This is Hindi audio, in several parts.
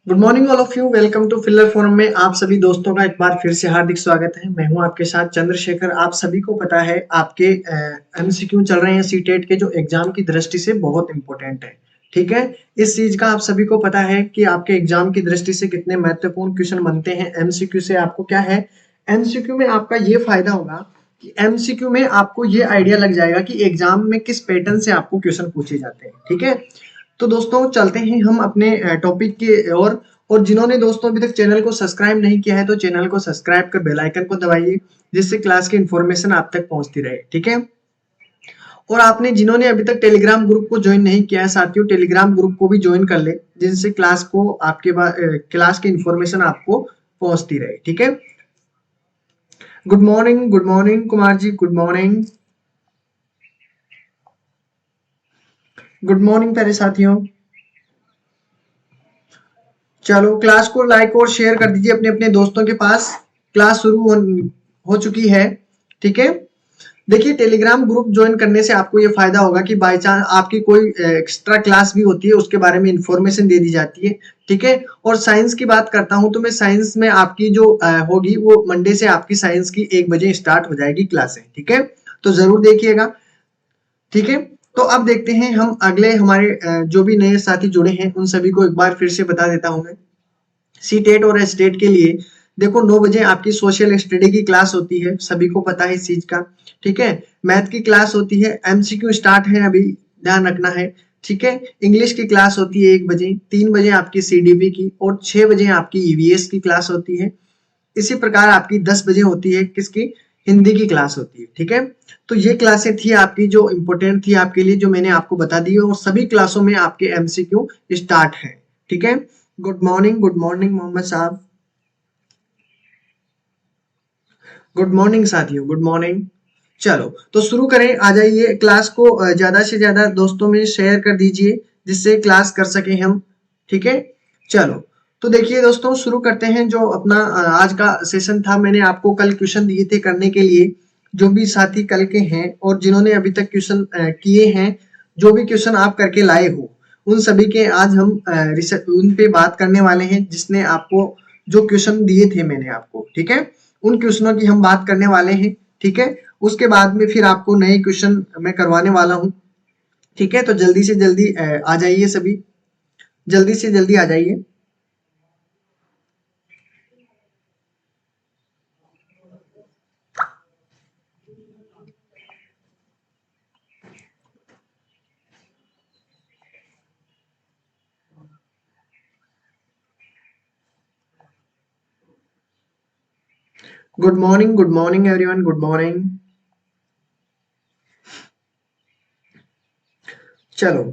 Good morning all of you. Welcome to filler forum में आप सभी दोस्तों का एक बार फिर से हार्दिक स्वागत है। मैं हूं आपके साथ चंद्रशेखर। आप सभी को पता है आपके एमसीक्यू चल रहे हैं सीटेट के, जो एग्जाम की दृष्टि से बहुत इंपॉर्टेंट है। ठीक है, इस चीज का आप सभी को पता है कि आपके एग्जाम की दृष्टि से कितने महत्वपूर्ण क्वेश्चन बनते हैं एमसीक्यू से। आपको क्या है, एमसीक्यू में आपका ये फायदा होगा कि एमसीक्यू में आपको ये आइडिया लग जाएगा कि एग्जाम में किस पैटर्न से आपको क्वेश्चन पूछे जाते हैं। ठीक है, तो दोस्तों चलते हैं हम अपने टॉपिक की ओर। और जिन्होंने दोस्तों अभी तक चैनल को सब्सक्राइब नहीं किया है तो चैनल को सब्सक्राइब कर बेल आइकन को दबाइए, जिससे क्लास की इंफॉर्मेशन आप तक पहुंचती रहे। ठीक है, और आपने जिन्होंने अभी तक टेलीग्राम ग्रुप को ज्वाइन नहीं किया है साथियों, टेलीग्राम ग्रुप को भी ज्वाइन कर ले, जिनसे क्लास को आपके क्लास की इंफॉर्मेशन आपको पहुंचती रहे। ठीक है, good morning Kumar ji, good morning, good morning प्यारे साथियों। चलो क्लास को लाइक और शेयर कर दीजिए अपने अपने दोस्तों के पास। क्लास शुरू हो चुकी है। ठीक है, देखिए टेलीग्राम ग्रुप ज्वाइन करने से आपको ये फायदा होगा कि बाय चांस आपकी कोई एक्स्ट्रा क्लास भी होती है, उसके बारे में इंफॉर्मेशन दे दी जाती है। ठीक है, और साइंस की बात करता हूं तो मैं साइंस में आपकी जो होगी वो मंडे से आपकी साइंस की 1 बजे स्टार्ट हो जाएगी क्लासें। ठीक है, तो जरूर देखिएगा। ठीक है, तो अब देखते हैं हम अगले हमारे जो भी नए साथी जुड़े हैं उन सभी को एक बार फिर से बता देता हूं मैं। सीटेट और एस्टेट के लिए देखो 9 बजे आपकी सोशल स्टडी की क्लास होती है, सभी को पता है इस चीज का। ठीक है, मैथ की क्लास होती है, एमसीक्यू स्टार्ट है अभी, ध्यान रखना है। ठीक है, इंग्लिश की क्लास होती है 1 बजे, 3 बजे आपकी सीडीपी की और 6 बजे आपकी ईवीएस की क्लास होती है। इसी प्रकार आपकी 10 बजे होती है किसकी, हिंदी की क्लास होती है। ठीक है, तो ये क्लासें थी आपकी जो इंपॉर्टेंट थी आपके लिए, जो मैंने आपको बता दी, और सभी क्लासों में आपके एमसीक्यू स्टार्ट है। ठीक है, गुड मॉर्निंग मोहम्मद साहब, गुड मॉर्निंग साथियों, गुड मॉर्निंग। चलो तो शुरू करें, आ जाइए। क्लास को ज्यादा से ज्यादा दोस्तों में शेयर कर दीजिए, जिससे क्लास कर सके हम। ठीक है, चलो तो देखिए दोस्तों शुरू करते हैं। जो अपना आज का सेशन था, मैंने आपको कल क्वेश्चन दिए थे करने के लिए। जो भी साथी कल के हैं और जिन्होंने अभी तक क्वेश्चन किए हैं, जो भी क्वेश्चन आप करके लाए हो, उन सभी के आज हम उन पे बात करने वाले हैं, जिसने आपको जो क्वेश्चन दिए थे मैंने आपको। ठीक है, उन क्वेश्चनों की हम बात करने वाले हैं। ठीक है, उसके बाद में फिर आपको नए क्वेश्चन मैं करवाने वाला हूं। ठीक है, तो जल्दी से जल्दी आ जाइए सभी, जल्दी से जल्दी आ जाइए। Good morning everyone, good morning. चलो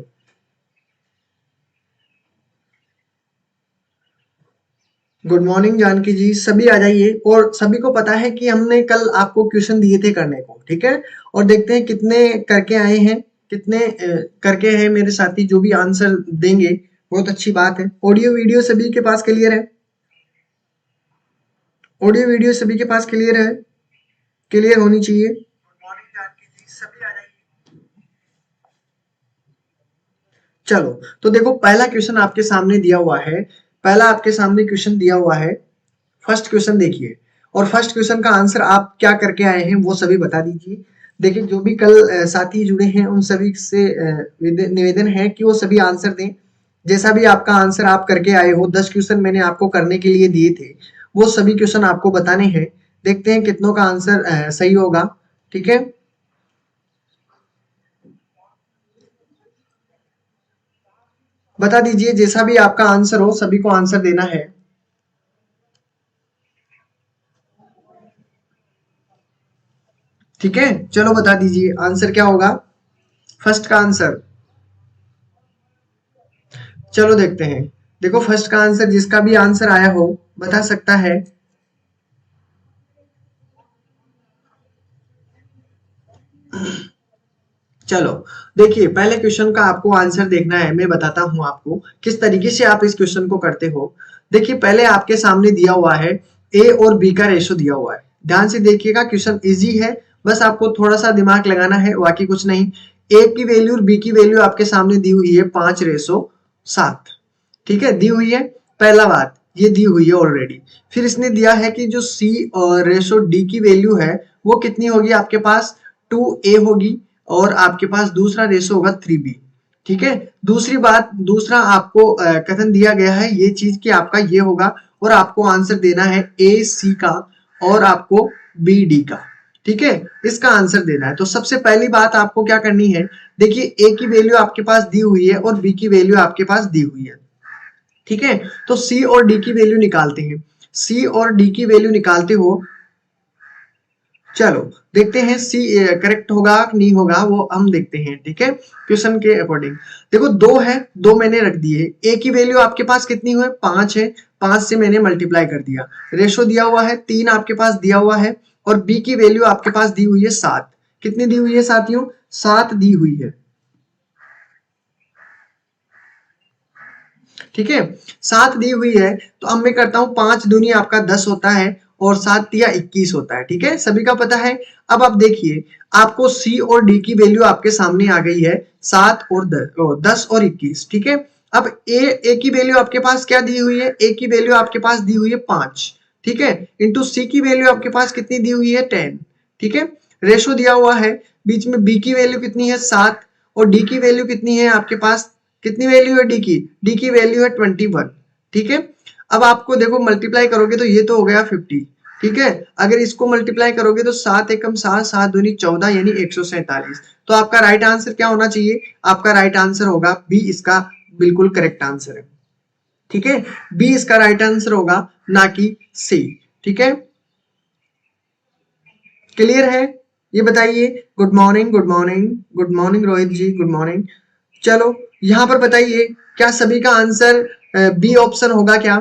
गुड मॉर्निंग जानकी जी, सभी आ जाइए। और सभी को पता है कि हमने कल आपको क्वेश्चन दिए थे करने को। ठीक है, और देखते हैं कितने करके आए हैं, कितने करके हैं मेरे साथी जो भी आंसर देंगे। बहुत अच्छी बात है। ऑडियो वीडियो सभी के पास क्लियर है, ऑडियो वीडियो सभी के पास क्लियर है, क्लियर होनी चाहिए। गुड मॉर्निंग जानकी जी, सभी आ जाइए। चलो तो देखो पहला क्वेश्चन आपके सामने दिया हुआ है, पहला आपके सामने क्वेश्चन दिया हुआ है। फर्स्ट क्वेश्चन देखिए, और फर्स्ट क्वेश्चन का आंसर आप क्या करके आए हैं वो सभी बता दीजिए। देखिए जो भी कल साथी जुड़े हैं उन सभी से निवेदन है कि वो सभी आंसर दें। जैसा भी आपका आंसर आप करके आए हो, 10 क्वेश्चन मैंने आपको करने के लिए दिए थे, वो सभी क्वेश्चन आपको बताने हैं। देखते हैं कितनों का आंसर सही होगा। ठीक है, बता दीजिए जैसा भी आपका आंसर हो, सभी को आंसर देना है। ठीक है, चलो बता दीजिए आंसर क्या होगा, फर्स्ट का आंसर। चलो देखते हैं। देखो फर्स्ट का आंसर जिसका भी आंसर आया हो बता सकता है। चलो देखिए, पहले क्वेश्चन का आपको आंसर देखना है। मैं बताता हूं आपको किस तरीके से आप इस क्वेश्चन को करते हो। देखिए पहले आपके सामने दिया हुआ है ए और बी का रेशो दिया हुआ है। ध्यान से देखिएगा, क्वेश्चन इजी है, बस आपको थोड़ा सा दिमाग लगाना है, बाकी कुछ नहीं। ए की वैल्यू और बी की वैल्यू आपके सामने दी हुई है 5:7। ठीक है, दी हुई है। पहला बात ये दी हुई है ऑलरेडी। फिर इसने दिया है कि जो C और रेशो D की वैल्यू है वो कितनी होगी आपके पास 2A होगी, और आपके पास दूसरा रेशो होगा 3B। ठीक है, दूसरी बात, दूसरा आपको कथन दिया गया है ये चीज कि आपका ये होगा, और आपको आंसर देना है AC का और आपको BD का। ठीक है, इसका आंसर देना है। तो सबसे पहली बात आपको क्या करनी है, देखिए A की वैल्यू आपके पास दी हुई है और B की वैल्यू आपके पास दी हुई है। ठीक है, तो C और D की वैल्यू निकालते हैं। C और D की वैल्यू निकालते हो, चलो देखते हैं C करेक्ट होगा कि नहीं होगा, वो हम देखते हैं। ठीक है, क्वेश्चन के अकॉर्डिंग देखो 2 है, 2 मैंने रख दिए। A की वैल्यू आपके पास कितनी हुई, 5 है, 5 से मैंने मल्टीप्लाई कर दिया। रेशो दिया हुआ है 3 आपके पास दिया हुआ है, और B की वैल्यू आपके पास दी हुई है 7। कितनी दी हुई है साथियों, 7 दी हुई है। ठीक है, 7 दी हुई है। तो अब मैं करता हूं 5 दूनी आपका 10 होता है, और 7 तिया 21 होता है। ठीक है, सभी का पता है। अब आप देखिए आपको C और D की वैल्यू आपके सामने आ गई है 7 और 10 और 21। ठीक है, अब A की वैल्यू आपके पास क्या दी हुई है, A की वैल्यू आपके पास दी हुई है 5। ठीक है, इंटू C की वैल्यू आपके पास कितनी दी हुई है 10। ठीक है, रेशो दिया हुआ है, बीच में B की वैल्यू कितनी है 7, और D की वैल्यू कितनी है आपके पास, कितनी वैल्यू है डी की वैल्यू है 21। ठीक है, अब आपको देखो मल्टीप्लाई करोगे तो ये तो हो गया 50। ठीक है, अगर इसको मल्टीप्लाई करोगे तो 7 एकम 7, 7 दूनी 14 यानी 147। तो आपका राइट आंसर क्या होना चाहिए, आपका राइट आंसर होगा बी, इसका बिल्कुल करेक्ट आंसर है। ठीक है, बी इसका राइट आंसर होगा, ना कि सी। ठीक है, क्लियर है, ये बताइए। Good morning, good morning, good morning Rohit ji, good morning. चलो यहाँ पर बताइए, क्या सभी का आंसर बी ऑप्शन होगा क्या,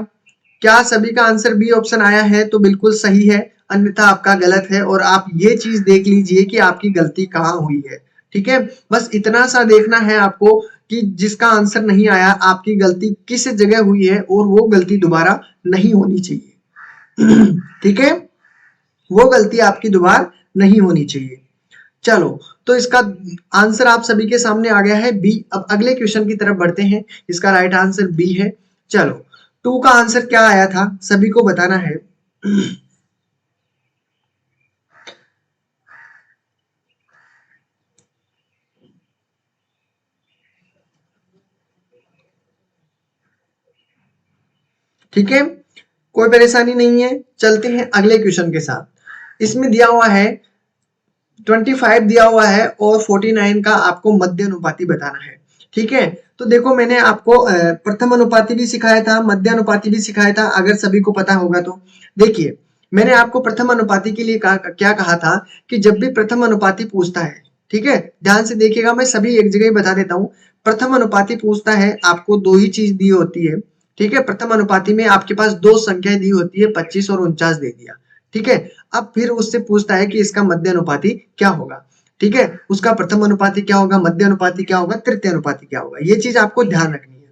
क्या सभी का आंसर बी ऑप्शन आया है तो बिल्कुल सही है, अन्यथा आपका गलत है। और आप ये चीज देख लीजिए कि आपकी गलती कहाँ हुई है। ठीक है, बस इतना सा देखना है आपको कि जिसका आंसर नहीं आया आपकी गलती किस जगह हुई है, और वो गलती दोबारा नहीं होनी चाहिए। ठीक है, वो गलती आपकी दोबारा नहीं होनी चाहिए। चलो, तो इसका आंसर आप सभी के सामने आ गया है बी। अब अगले क्वेश्चन की तरफ बढ़ते हैं, इसका राइट आंसर बी है। चलो, 2 का आंसर क्या आया था सभी को बताना है। ठीक है, कोई परेशानी नहीं है, चलते हैं अगले क्वेश्चन के साथ। इसमें दिया हुआ है 25 दिया हुआ है और 49 का आपको मध्य अनुपाती बताना है। ठीक है, तो देखो मैंने आपको प्रथम अनुपाती भी सिखाया था, मध्य अनुपाती भी सिखाया था, अगर सभी को पता होगा तो। देखिए मैंने आपको प्रथम अनुपाती के लिए क्या कहा था कि जब भी प्रथम अनुपाती पूछता है, ठीक है ध्यान से देखिएगा, मैं सभी एक जगह ही बता देता हूँ। प्रथम अनुपाती पूछता है, आपको 2 ही चीज दी होती है। ठीक है, प्रथम अनुपाती में आपके पास 2 संख्याएं दी होती है, 25 और 49 दे दिया। ठीक है, अब फिर उससे पूछता है कि इसका मध्य अनुपाती क्या होगा। ठीक है, उसका प्रथम अनुपाती क्या होगा, मध्य अनुपाती क्या होगा, तृतीय अनुपाती क्या होगा, ये चीज आपको ध्यान रखनी है।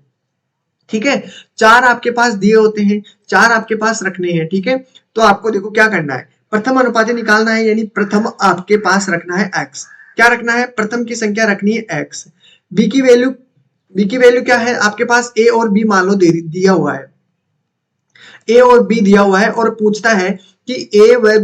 ठीक है, 4 आपके पास दिए होते हैं, 4 आपके पास रखने हैं। ठीक है, तो आपको देखो क्या करना है, प्रथम अनुपाती निकालना है, यानी प्रथम आपके पास रखना है x। क्या रखना है, प्रथम की संख्या रखनी है x। b की वैल्यू क्या है आपके पास, a और b मान लो दिया हुआ है, ए और बी दिया हुआ है, और पूछता है कि ए व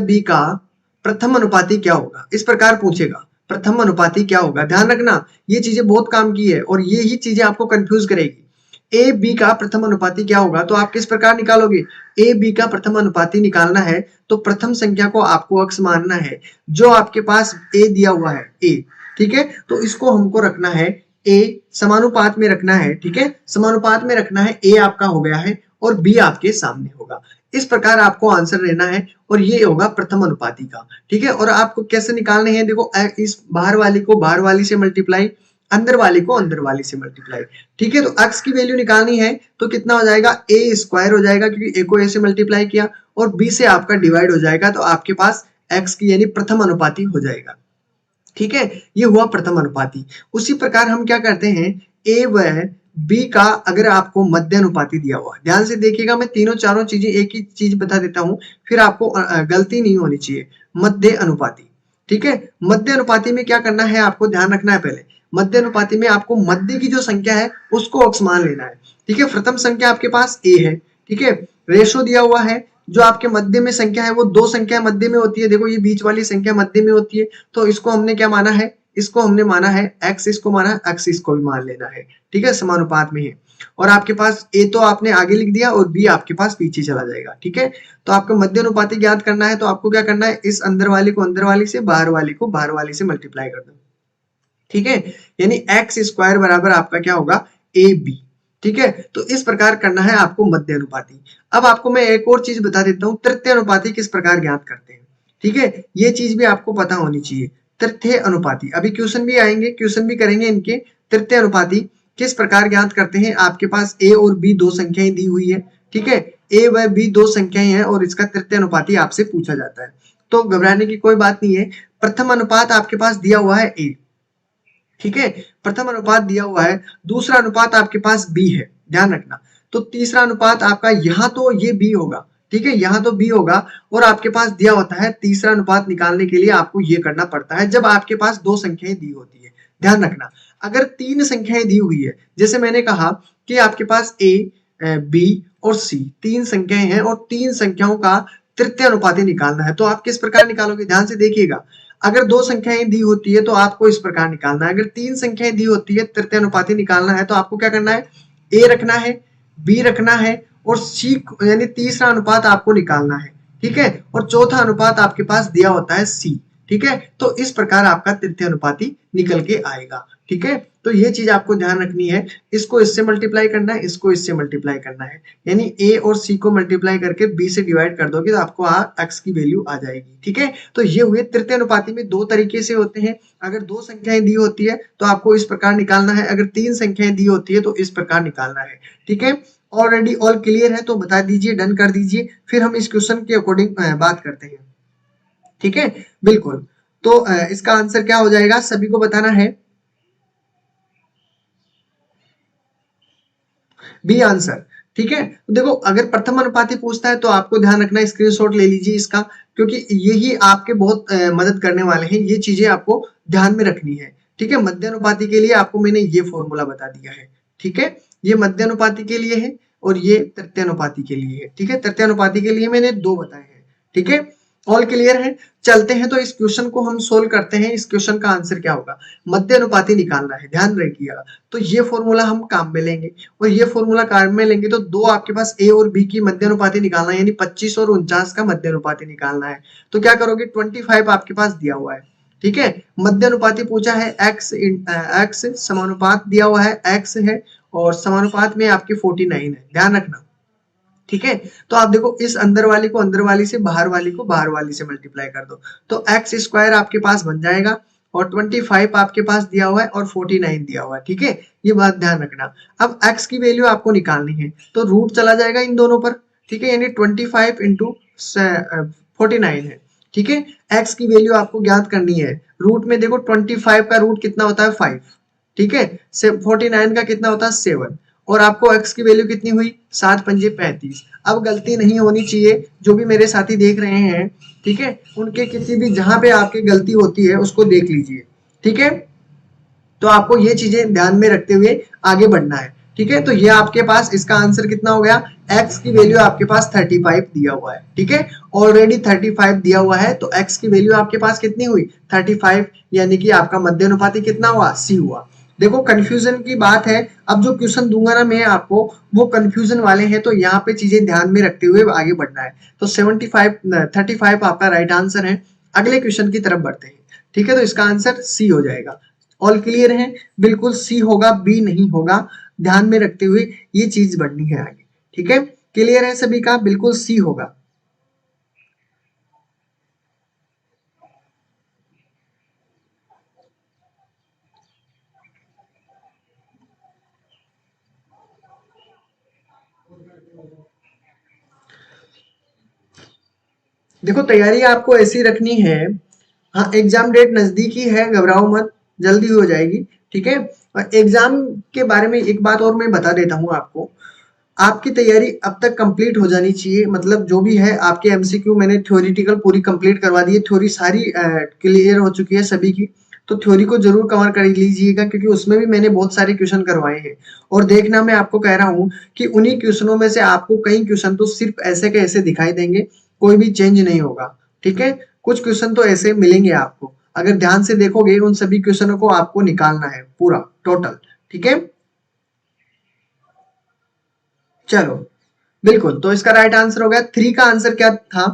बी का प्रथम अनुपाती क्या होगा। इस प्रकार पूछेगा, प्रथम अनुपाती क्या होगा। ध्यान रखना, ये चीजें बहुत काम की है और ये ही चीजें आपको कंफ्यूज करेगी। ए बी का प्रथम अनुपाती क्या होगा, तो आप किस प्रकार निकालोगे, ए बी का प्रथम अनुपाती निकालना है तो प्रथम संख्या को आपको अक्ष मानना है, जो आपके पास ए दिया हुआ है ए। ठीक है, तो इसको हमको रखना है ए, समानुपात में रखना है। ठीक है, समानुपात में रखना है, ए आपका हो गया है और बी आपके सामने होगा। इस प्रकार आपको आंसर लेना है और ये होगा प्रथम अनुपाती का। ठीक है, और आपको कैसे निकालने हैं, देखो इस बाहर वाली को बाहर वाली से मल्टीप्लाई, अंदर वाली को अंदर वाली से मल्टीप्लाई। ठीक है, तो x की वैल्यू निकालनी है तो कितना हो जाएगा, a स्क्वायर हो जाएगा, क्योंकि a को a से मल्टीप्लाई किया, और b से आपका डिवाइड हो जाएगा, तो आपके पास x की यानी प्रथम अनुपाती हो जाएगा। ठीक है, ये हुआ प्रथम अनुपाती। उसी प्रकार हम क्या करते हैं, a व b का अगर आपको मध्य अनुपाती दिया हुआ, ध्यान से देखिएगा, मैं तीनों चारों चीजें एक ही चीज बता देता हूं, फिर आपको गलती नहीं होनी चाहिए। मध्य अनुपाती, ठीक है, मध्य अनुपाती में क्या करना है आपको ध्यान रखना है। पहले मध्य अनुपाती में आपको मध्य की जो संख्या है उसको अक्ष मान लेना है। ठीक है, प्रथम संख्या आपके पास a है। ठीक है, रेशो दिया हुआ है, जो आपके मध्य में संख्या है वो दो संख्या मध्य में होती है। देखो ये बीच वाली संख्या मध्य में होती है, तो इसको हमने क्या माना है, इसको हमने माना है x, इसको माना x, इसको भी मान लेना है। ठीक है, समानुपात में है। और आपके पास a तो आपने आगे लिख दिया और b आपके पास पीछे चला जाएगा। ठीक है, तो आपको मध्य अनुपाती ज्ञात करना है, तो आपको क्या करना है, इस अंदर वाले को अंदर वाली से, बाहर वाली को बाहर वाली से मल्टीप्लाई कर दो। ठीक है, यानी एक्स स्क्वायर बराबर आपका क्या होगा, ए बी। ठीक है, तो इस प्रकार करना है आपको मध्य अनुपाती। अब आपको मैं एक और चीज बता देता हूँ, तृतीय अनुपाती किस प्रकार ज्ञात करते हैं। ठीक है, ये चीज भी आपको पता होनी चाहिए। तृतीय अनुपाती अभी क्वेश्चन भी आएंगे, क्वेश्चन भी करेंगे इनके। तृतीय अनुपाती किस प्रकार ज्ञात करते हैं, आपके पास ए और बी दो संख्याएं दी हुई है। ठीक है, ए व बी दो संख्याएं हैं और इसका तृतीय अनुपाती आपसे पूछा जाता है, तो घबराने की कोई बात नहीं है। प्रथम अनुपात आपके पास दिया हुआ है ए। ठीक है, प्रथम अनुपात दिया हुआ है, दूसरा अनुपात आपके पास बी है, ध्यान रखना। तो तीसरा अनुपात आपका यहाँ तो ये बी होगा। ठीक है, यहाँ तो बी होगा, और आपके पास दिया होता है तीसरा अनुपात निकालने के लिए आपको ये करना पड़ता है जब आपके पास दो संख्याएं दी होती है। ध्यान रखना, अगर तीन संख्याएं दी हुई है, जैसे मैंने कहा कि आपके पास ए, बी और सी तीन संख्याएं हैं और तीन संख्याओं का तृतीय अनुपाती निकालना है, तो आप किस प्रकार निकालोगे, ध्यान से देखिएगा। अगर दो संख्याएं दी होती है तो आपको इस प्रकार निकालना है, अगर तीन संख्याएं दी होती है तृतीय अनुपाती निकालना है, तो आपको क्या करना है, ए रखना है, बी रखना है और सी यानी तीसरा अनुपात आपको निकालना है। ठीक है, और चौथा अनुपात आपके पास दिया होता है सी। ठीक है, तो इस प्रकार आपका तृतीय अनुपाती निकल के आएगा। ठीक है, तो ये चीज आपको ध्यान रखनी है, इसको इससे मल्टीप्लाई करना है, इसको इससे मल्टीप्लाई करना है, यानी ए और सी को मल्टीप्लाई करके बी से डिवाइड कर दोगे तो आपको एक्स की वैल्यू आ जाएगी। ठीक है, तो ये हुए तृतीय अनुपाती में दो तरीके से होते हैं। अगर दो संख्याएं दी होती है तो आपको इस प्रकार निकालना है, अगर तीन संख्याएं दी होती है तो इस प्रकार निकालना है। ठीक है, ऑलरेडी ऑल क्लियर है तो बता दीजिए, डन कर दीजिए, फिर हम इस क्वेश्चन के अकॉर्डिंग बात करते हैं। ठीक है, बिल्कुल, तो इसका आंसर क्या हो जाएगा, सभी को बताना है, बी आंसर। ठीक है, तो देखो अगर प्रथम अनुपाती पूछता है तो आपको ध्यान रखना, स्क्रीनशॉट ले लीजिए इसका, क्योंकि यही आपके बहुत मदद करने वाले हैं, ये चीजें आपको ध्यान में रखनी है। ठीक है, मध्य अनुपाती के लिए आपको मैंने ये फॉर्मूला बता दिया है। ठीक है, ये मध्य अनुपाती के लिए है और ये तृतीय अनुपाती के लिए है। ठीक है, तृतीय अनुपाती के लिए मैंने दो बताए हैं। ठीक है, ऑल क्लियर है, चलते हैं तो इस क्वेश्चन को हम सोल्व करते हैं। इस क्वेश्चन का आंसर क्या होगा, मध्य अनुपाती निकालना है, ध्यान रखिएगा। तो ये फॉर्मूला हम काम में लेंगे, और ये फॉर्मूला काम में लेंगे तो दो आपके पास ए और बी की मध्य अनुपाती निकालना है, यानी 25 और 49 का मध्य अनुपाती निकालना है। तो क्या करोगे, 25 आपके पास दिया हुआ है। ठीक है, मध्य अनुपाती पूछा है, एक्स समानुपात दिया हुआ है, एक्स है और समानुपात में आपके 49 है, ध्यान रखना। ठीक है, तो आप देखो इस अंदर वाली को अंदर वाली से, बाहर वाली को बाहर वाली से मल्टीप्लाई कर दो, तो एक्स स्क्वायर आपके पास बन जाएगा, और 25 आपके पास दिया हुआ है और 49 दिया हुआ है। ठीक है, ये बात ध्यान रखना। अब x की वैल्यू आपको निकालनी है, तो रूट चला जाएगा इन दोनों पर। ठीक है, यानी 25 इंटू 49 है। ठीक है, x की वैल्यू आपको ज्ञात करनी है। रूट में देखो 25 का रूट कितना होता है, 5। ठीक है, 49 का कितना होता है, 7, और आपको x की वैल्यू कितनी हुई, 7 पंजे 35। अब गलती नहीं होनी चाहिए, जो भी मेरे साथी देख रहे हैं, ठीक है, उनके किसी भी जहां पे आपकी गलती होती है उसको देख लीजिए। ठीक है, तो आपको ये चीजें ध्यान में रखते हुए आगे बढ़ना है। ठीक है, तो ये आपके पास इसका आंसर कितना हो गया, x की वैल्यू आपके पास 35 दिया हुआ है। ठीक है, ऑलरेडी 35 दिया हुआ है, तो x की वैल्यू आपके पास कितनी हुई, 35, यानी कि आपका मध्य अनुपाती कितना हुआ, c हुआ। देखो कंफ्यूजन की बात है, अब जो क्वेश्चन दूंगा ना मैं आपको, वो कंफ्यूजन वाले हैं, तो यहाँ पे चीजें ध्यान में रखते हुए आगे बढ़ना है। तो 35 आपका राइट आंसर है। अगले क्वेश्चन की तरफ बढ़ते हैं। ठीक है, तो इसका आंसर सी हो जाएगा। ऑल क्लियर है, बिल्कुल सी होगा, बी नहीं होगा, ध्यान में रखते हुए ये चीज बढ़नी है आगे। ठीक है, क्लियर है सभी का, बिल्कुल सी होगा। देखो तैयारी आपको ऐसी रखनी है, हाँ एग्जाम डेट नजदीकी है, घबराओ मत, जल्दी हो जाएगी। ठीक है, और एग्जाम के बारे में एक बात और मैं बता देता हूँ आपको, आपकी तैयारी अब तक कंप्लीट हो जानी चाहिए, मतलब जो भी है आपके एमसीक्यू मैंने थ्योरेटिकल पूरी कंप्लीट करवा दी है, थ्योरी सारी क्लियर हो चुकी है सभी की। तो थ्योरी को जरूर कवर कर लीजिएगा, क्योंकि उसमें भी मैंने बहुत सारे क्वेश्चन करवाए हैं। और देखना, मैं आपको कह रहा हूँ कि उन्हीं क्वेश्चनों में से आपको कई क्वेश्चन तो सिर्फ ऐसे के ऐसे दिखाई देंगे, कोई भी चेंज नहीं होगा। ठीक है, कुछ क्वेश्चन तो ऐसे मिलेंगे आपको, अगर ध्यान से देखोगे उन सभी क्वेश्चनों को आपको निकालना है पूरा टोटल। ठीक है, चलो बिल्कुल। तो इसका राइट आंसर हो गया। 3 का आंसर क्या था?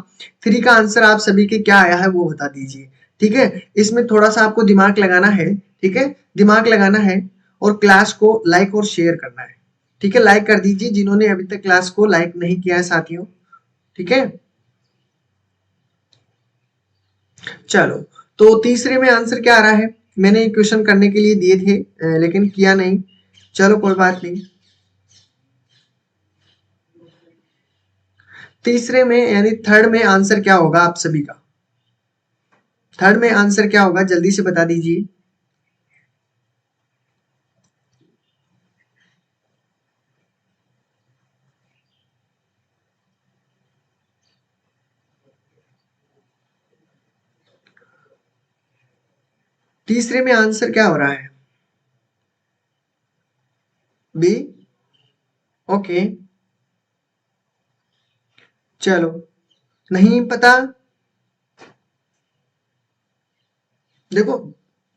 3 का आंसर आप सभी के क्या आया है वो बता दीजिए। ठीक है, इसमें थोड़ा सा आपको दिमाग लगाना है। ठीक है, दिमाग लगाना है और क्लास को लाइक और शेयर करना है। ठीक है, लाइक कर दीजिए जिन्होंने अभी तक क्लास को लाइक नहीं किया है साथियों। ठीक है, चलो। तो तीसरे में आंसर क्या आ रहा है? मैंने क्वेश्चन करने के लिए दिए थे लेकिन किया नहीं। चलो कोई बात नहीं। तीसरे में यानी थर्ड में आंसर क्या होगा आप सभी का? थर्ड में आंसर क्या होगा जल्दी से बता दीजिए। तीसरे में आंसर क्या हो रहा है? बी। ओके, चलो। नहीं पता? देखो,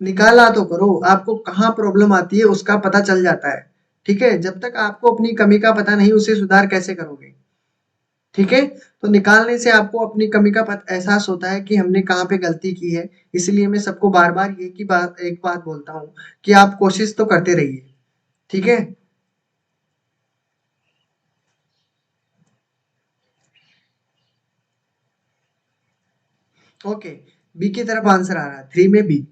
निकाला तो करो, आपको कहाँ प्रॉब्लम आती है उसका पता चल जाता है। ठीक है, जब तक आपको अपनी कमी का पता नहीं उसे सुधार कैसे करोगे? ठीक है, तो निकालने से आपको अपनी कमी का एहसास होता है कि हमने कहाँ पे गलती की है। इसलिए मैं सबको बार बार एक बात बोलता हूँ कि आप कोशिश तो करते रहिए। ठीक है, ओके। बी की तरफ आंसर आ रहा है, 3 में बी।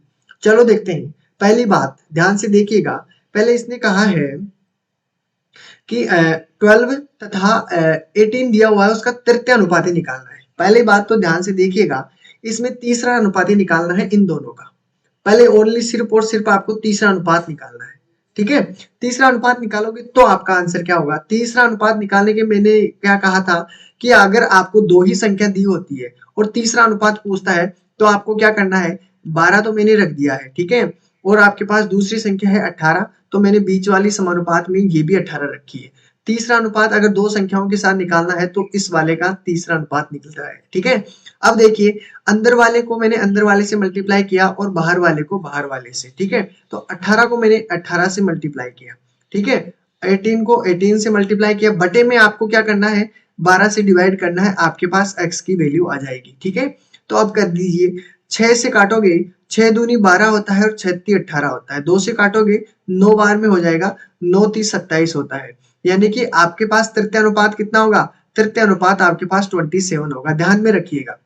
चलो देखते हैं। पहली बात ध्यान से देखिएगा, पहले इसने कहा है कि 12 तथा 18 दिया हुआ है, उसका तृतीय अनुपाती निकालना है। पहली बात तो ध्यान से देखिएगा, इसमें तीसरा अनुपाती निकालना है इन दोनों का। पहले ओनली सिर्फ और सिर्फ आपको तीसरा अनुपात निकालना है। ठीक है, तीसरा अनुपात निकालोगे तो आपका आंसर क्या होगा? तीसरा अनुपात निकालने के मैंने क्या कहा था कि अगर आपको दो ही संख्या दी होती है और तीसरा अनुपात पूछता है तो आपको क्या करना है? 12 तो मैंने रख दिया है। ठीक है, और आपके पास दूसरी संख्या है 18, तो मैंने बीच वाली समानुपात में ये भी 18 रखी है। तीसरा अनुपात अगर दो संख्याओं के साथ निकालना है तो इस वाले का तीसरा अनुपात निकलता है। ठीक है, अब देखिए, अंदर वाले को मैंने अंदर वाले से मल्टीप्लाई किया और बाहर वाले को बाहर वाले से। ठीक है, तो 18 को मैंने 18 से मल्टीप्लाई किया। ठीक है, 18 को 18 से मल्टीप्लाई किया, बटे में आपको क्या करना है? 12 से डिवाइड करना है, आपके पास x की वैल्यू आ जाएगी। ठीक है, तो अब कर दीजिए। 6 से काटोगे, 6 दूनी 12 होता है और 6 ती 18 होता है। 2 से काटोगे 9 बार में हो जाएगा, 9 ती 27 होता है। यानी कि आपके पास तृतीय अनुपात कितना होगा? तृतीय अनुपात आपके पास 27 होगा, ध्यान में रखिएगा।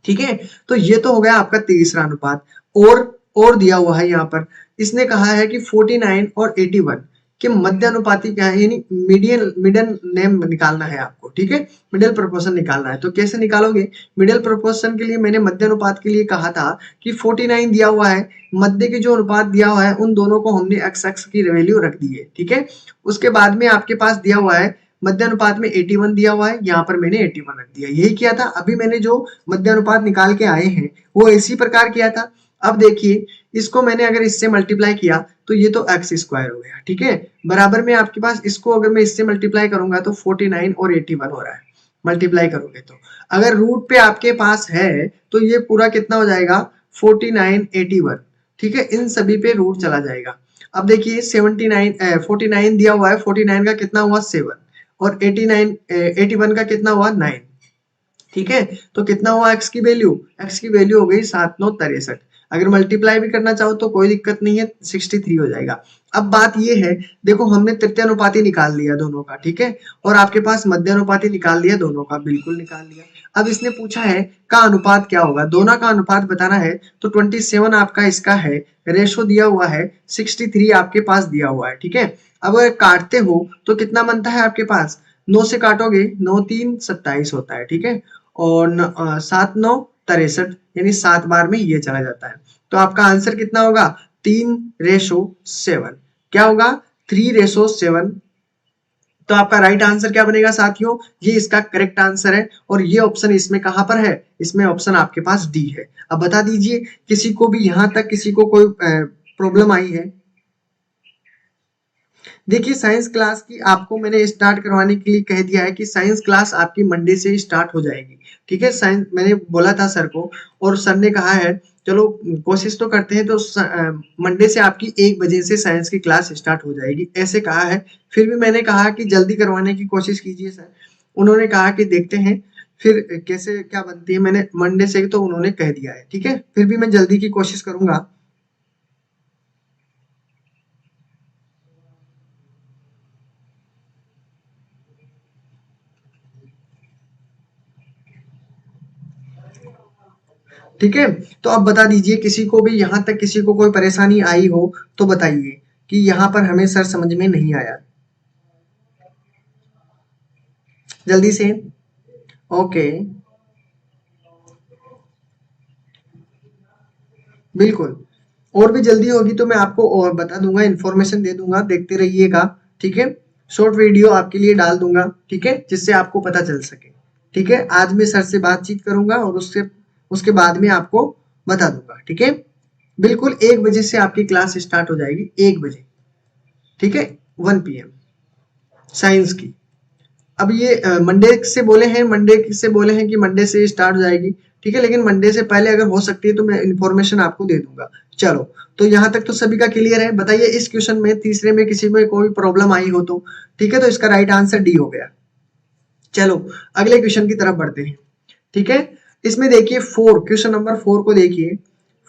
ठीक है, तो ये तो हो गया आपका तीसरा अनुपात। और दिया हुआ है यहाँ पर, इसने कहा है कि 49 और 81 के मध्य अनुपाती क्या है, यानी मीडियन मिडल नेम निकालना है आपको। ठीक है, मिडिल प्रोपोर्शन निकालना है। तो कैसे निकालोगे? मिडिल प्रोपोर्शन के लिए मैंने मध्य अनुपात के लिए कहा था कि 49 दिया हुआ है, मध्य के जो अनुपात दिया हुआ है उन दोनों को हमने एक्स एक्स की वैल्यू रख दी है। ठीक है, उसके बाद में आपके पास दिया हुआ है मध्य अनुपात में 81 दिया हुआ है, यहाँ पर मैंने 81 रख दिया। यही किया था, अभी मैंने जो मध्य अनुपात निकाल के आए हैं वो इसी प्रकार किया था। अब देखिए, इसको मैंने अगर इससे मल्टीप्लाई किया तो ये तो एक्स स्क्वायर हो गया। ठीक है, बराबर में आपके पास इसको अगर मैं इससे मल्टीप्लाई करूंगा तो 49 और 81 हो रहा है, मल्टीप्लाई करोगे तो। अगर रूट पे आपके पास है तो ये पूरा कितना हो जाएगा? 49 81। ठीक है, इन सभी पे रूट चला जाएगा। अब देखिए 79 49 दिया हुआ है, 49 का कितना हुआ? 7, और 89 81 का कितना हुआ? 9। ठीक है, तो कितना हुआ एक्स की वैल्यू? एक्स की वैल्यू हो गई 7 9 63। अगर मल्टीप्लाई भी करना चाहो तो कोई दिक्कत नहीं है, 63 हो जाएगा। अब बात ये है, देखो हमने तृतीय अनुपाती निकाल लिया दोनों का। ठीक है, और आपके पास मध्य अनुपाती निकाल लिया दोनों का, बिल्कुल निकाल लिया। अब इसने पूछा है का अनुपात क्या होगा, दोनों का अनुपात बताना है। तो 27 आपका इसका है, रेशो दिया हुआ है, 63 आपके पास दिया हुआ है। ठीक है, अब अगर काटते हो तो कितना बनता है आपके पास? 9 से काटोगे, 9 3 27 होता है। ठीक है, और 7 9 63, यानी 7 बार में ये चला जाता है। तो आपका आंसर कितना होगा? 3:7। क्या होगा? 3:7। तो आपका राइट आंसर क्या बनेगा साथियों, ये इसका करेक्ट आंसर है। और ये ऑप्शन इसमें कहां पर है, इसमें ऑप्शन आपके पास डी है। अब बता दीजिए किसी को भी यहां तक किसी को कोई प्रॉब्लम आई है। देखिए साइंस क्लास की आपको मैंने स्टार्ट करवाने के लिए कह दिया है कि साइंस क्लास आपकी मंडे से स्टार्ट हो जाएगी। ठीक है, साइंस मैंने बोला था सर को और सर ने कहा है चलो कोशिश तो करते हैं, तो मंडे से आपकी 1 बजे से साइंस की क्लास स्टार्ट हो जाएगी ऐसे कहा है। फिर भी मैंने कहा कि जल्दी करवाने की कोशिश कीजिए सर। उन्होंने कहा कि देखते हैं फिर कैसे क्या बनती है, मैंने मंडे से तो उन्होंने कह दिया है। ठीक है, फिर भी मैं जल्दी की कोशिश करूंगा। ठीक है, तो अब बता दीजिए किसी को भी यहाँ तक किसी को कोई परेशानी आई हो तो बताइए कि यहाँ पर हमें सर समझ में नहीं आया, जल्दी से। ओके, बिल्कुल, और भी जल्दी होगी तो मैं आपको और बता दूंगा, इन्फॉर्मेशन दे दूंगा, देखते रहिएगा। ठीक है, शॉर्ट वीडियो आपके लिए डाल दूंगा, ठीक है, जिससे आपको पता चल सके। ठीक है, आज मैं सर से बातचीत करूंगा और उससे उसके बाद में आपको बता दूंगा। ठीक है, बिल्कुल 1 बजे से आपकी क्लास स्टार्ट हो जाएगी, 1 बजे। ठीक है, 1 PM साइंस की। अब ये मंडे से बोले हैं, मंडे से बोले हैं कि मंडे से स्टार्ट हो जाएगी। ठीक है, लेकिन मंडे से पहले अगर हो सकती है तो मैं इन्फॉर्मेशन आपको दे दूंगा। चलो, तो यहाँ तक तो सभी का क्लियर है। बताइए इस क्वेश्चन में तीसरे में किसी में कोई प्रॉब्लम आई हो तो। ठीक है, तो इसका राइट आंसर डी हो गया। चलो अगले क्वेश्चन की तरफ बढ़ते हैं। ठीक है, इसमें देखिए क्वेश्चन नंबर 4 को देखिए,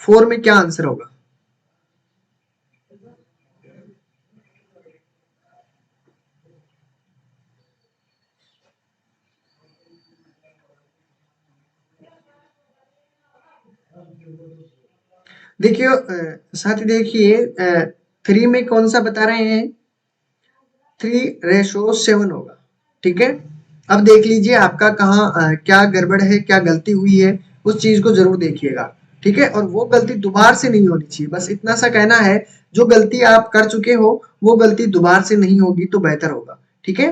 4 में क्या आंसर होगा। देखिए साथ ही देखिए 3 में कौन सा बता रहे हैं, 3:7 होगा। ठीक है, अब देख लीजिए आपका कहाँ क्या गड़बड़ है, क्या गलती हुई है, उस चीज को जरूर देखिएगा। ठीक है, और वो गलती दोबारा से नहीं होनी चाहिए, बस इतना सा कहना है। जो गलती आप कर चुके हो वो गलती दोबारा से नहीं होगी तो बेहतर होगा। ठीक है,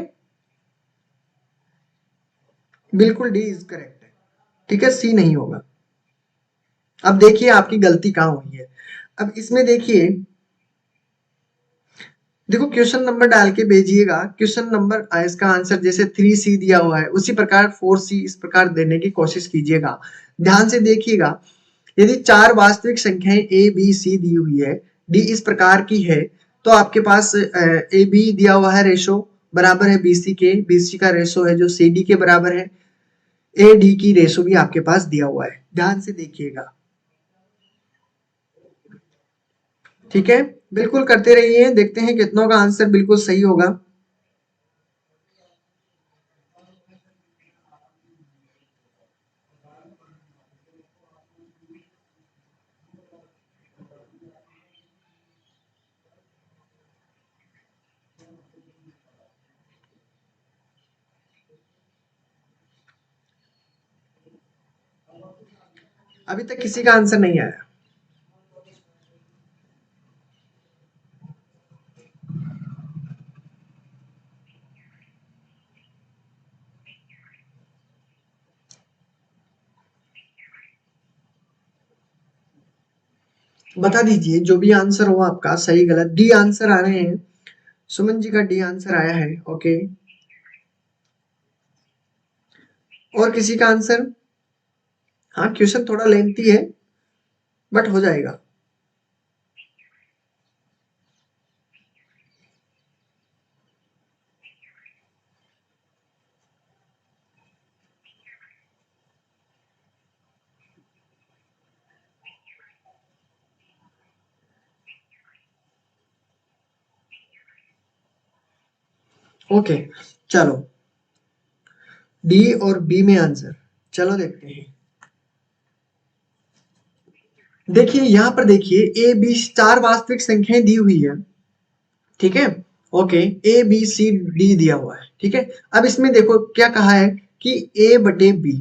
बिल्कुल डी इज करेक्ट है। ठीक है, सी नहीं होगा। अब देखिए आपकी गलती कहाँ हुई है। अब इसमें देखिए, देखो क्वेश्चन नंबर डाल के भेजिएगा। क्वेश्चन नंबर इसका आंसर जैसे 3C दिया हुआ है उसी प्रकार 4C इस प्रकार देने की कोशिश कीजिएगा। ध्यान से देखिएगा, यदि 4 वास्तविक संख्याएं A B C दी हुई है, D इस प्रकार की है, तो आपके पास AB दिया हुआ है रेशो बराबर है BC के, BC का रेशो है जो CD के बराबर है, AD की रेशो भी आपके पास दिया हुआ है। ध्यान से देखिएगा। ठीक है, बिल्कुल करते रहिए, देखते हैं कितनों का आंसर बिल्कुल सही होगा। अभी तक किसी का आंसर नहीं आया। बता दीजिए जो भी आंसर हो आपका, सही गलत। डी आंसर आ रहे हैं, सुमन जी का डी आंसर आया है। ओके, और किसी का आंसर। हाँ, क्वेश्चन थोड़ा लेंथी है बट हो जाएगा। ओके, चलो डी और बी में आंसर, चलो देखते हैं। देखिए यहाँ पर देखिए ए बी 4 वास्तविक संख्याएं दी हुई है। ठीक है, okay, A B C D दिया हुआ है। ठीक है, अब इसमें देखो क्या कहा है कि ए बटे बी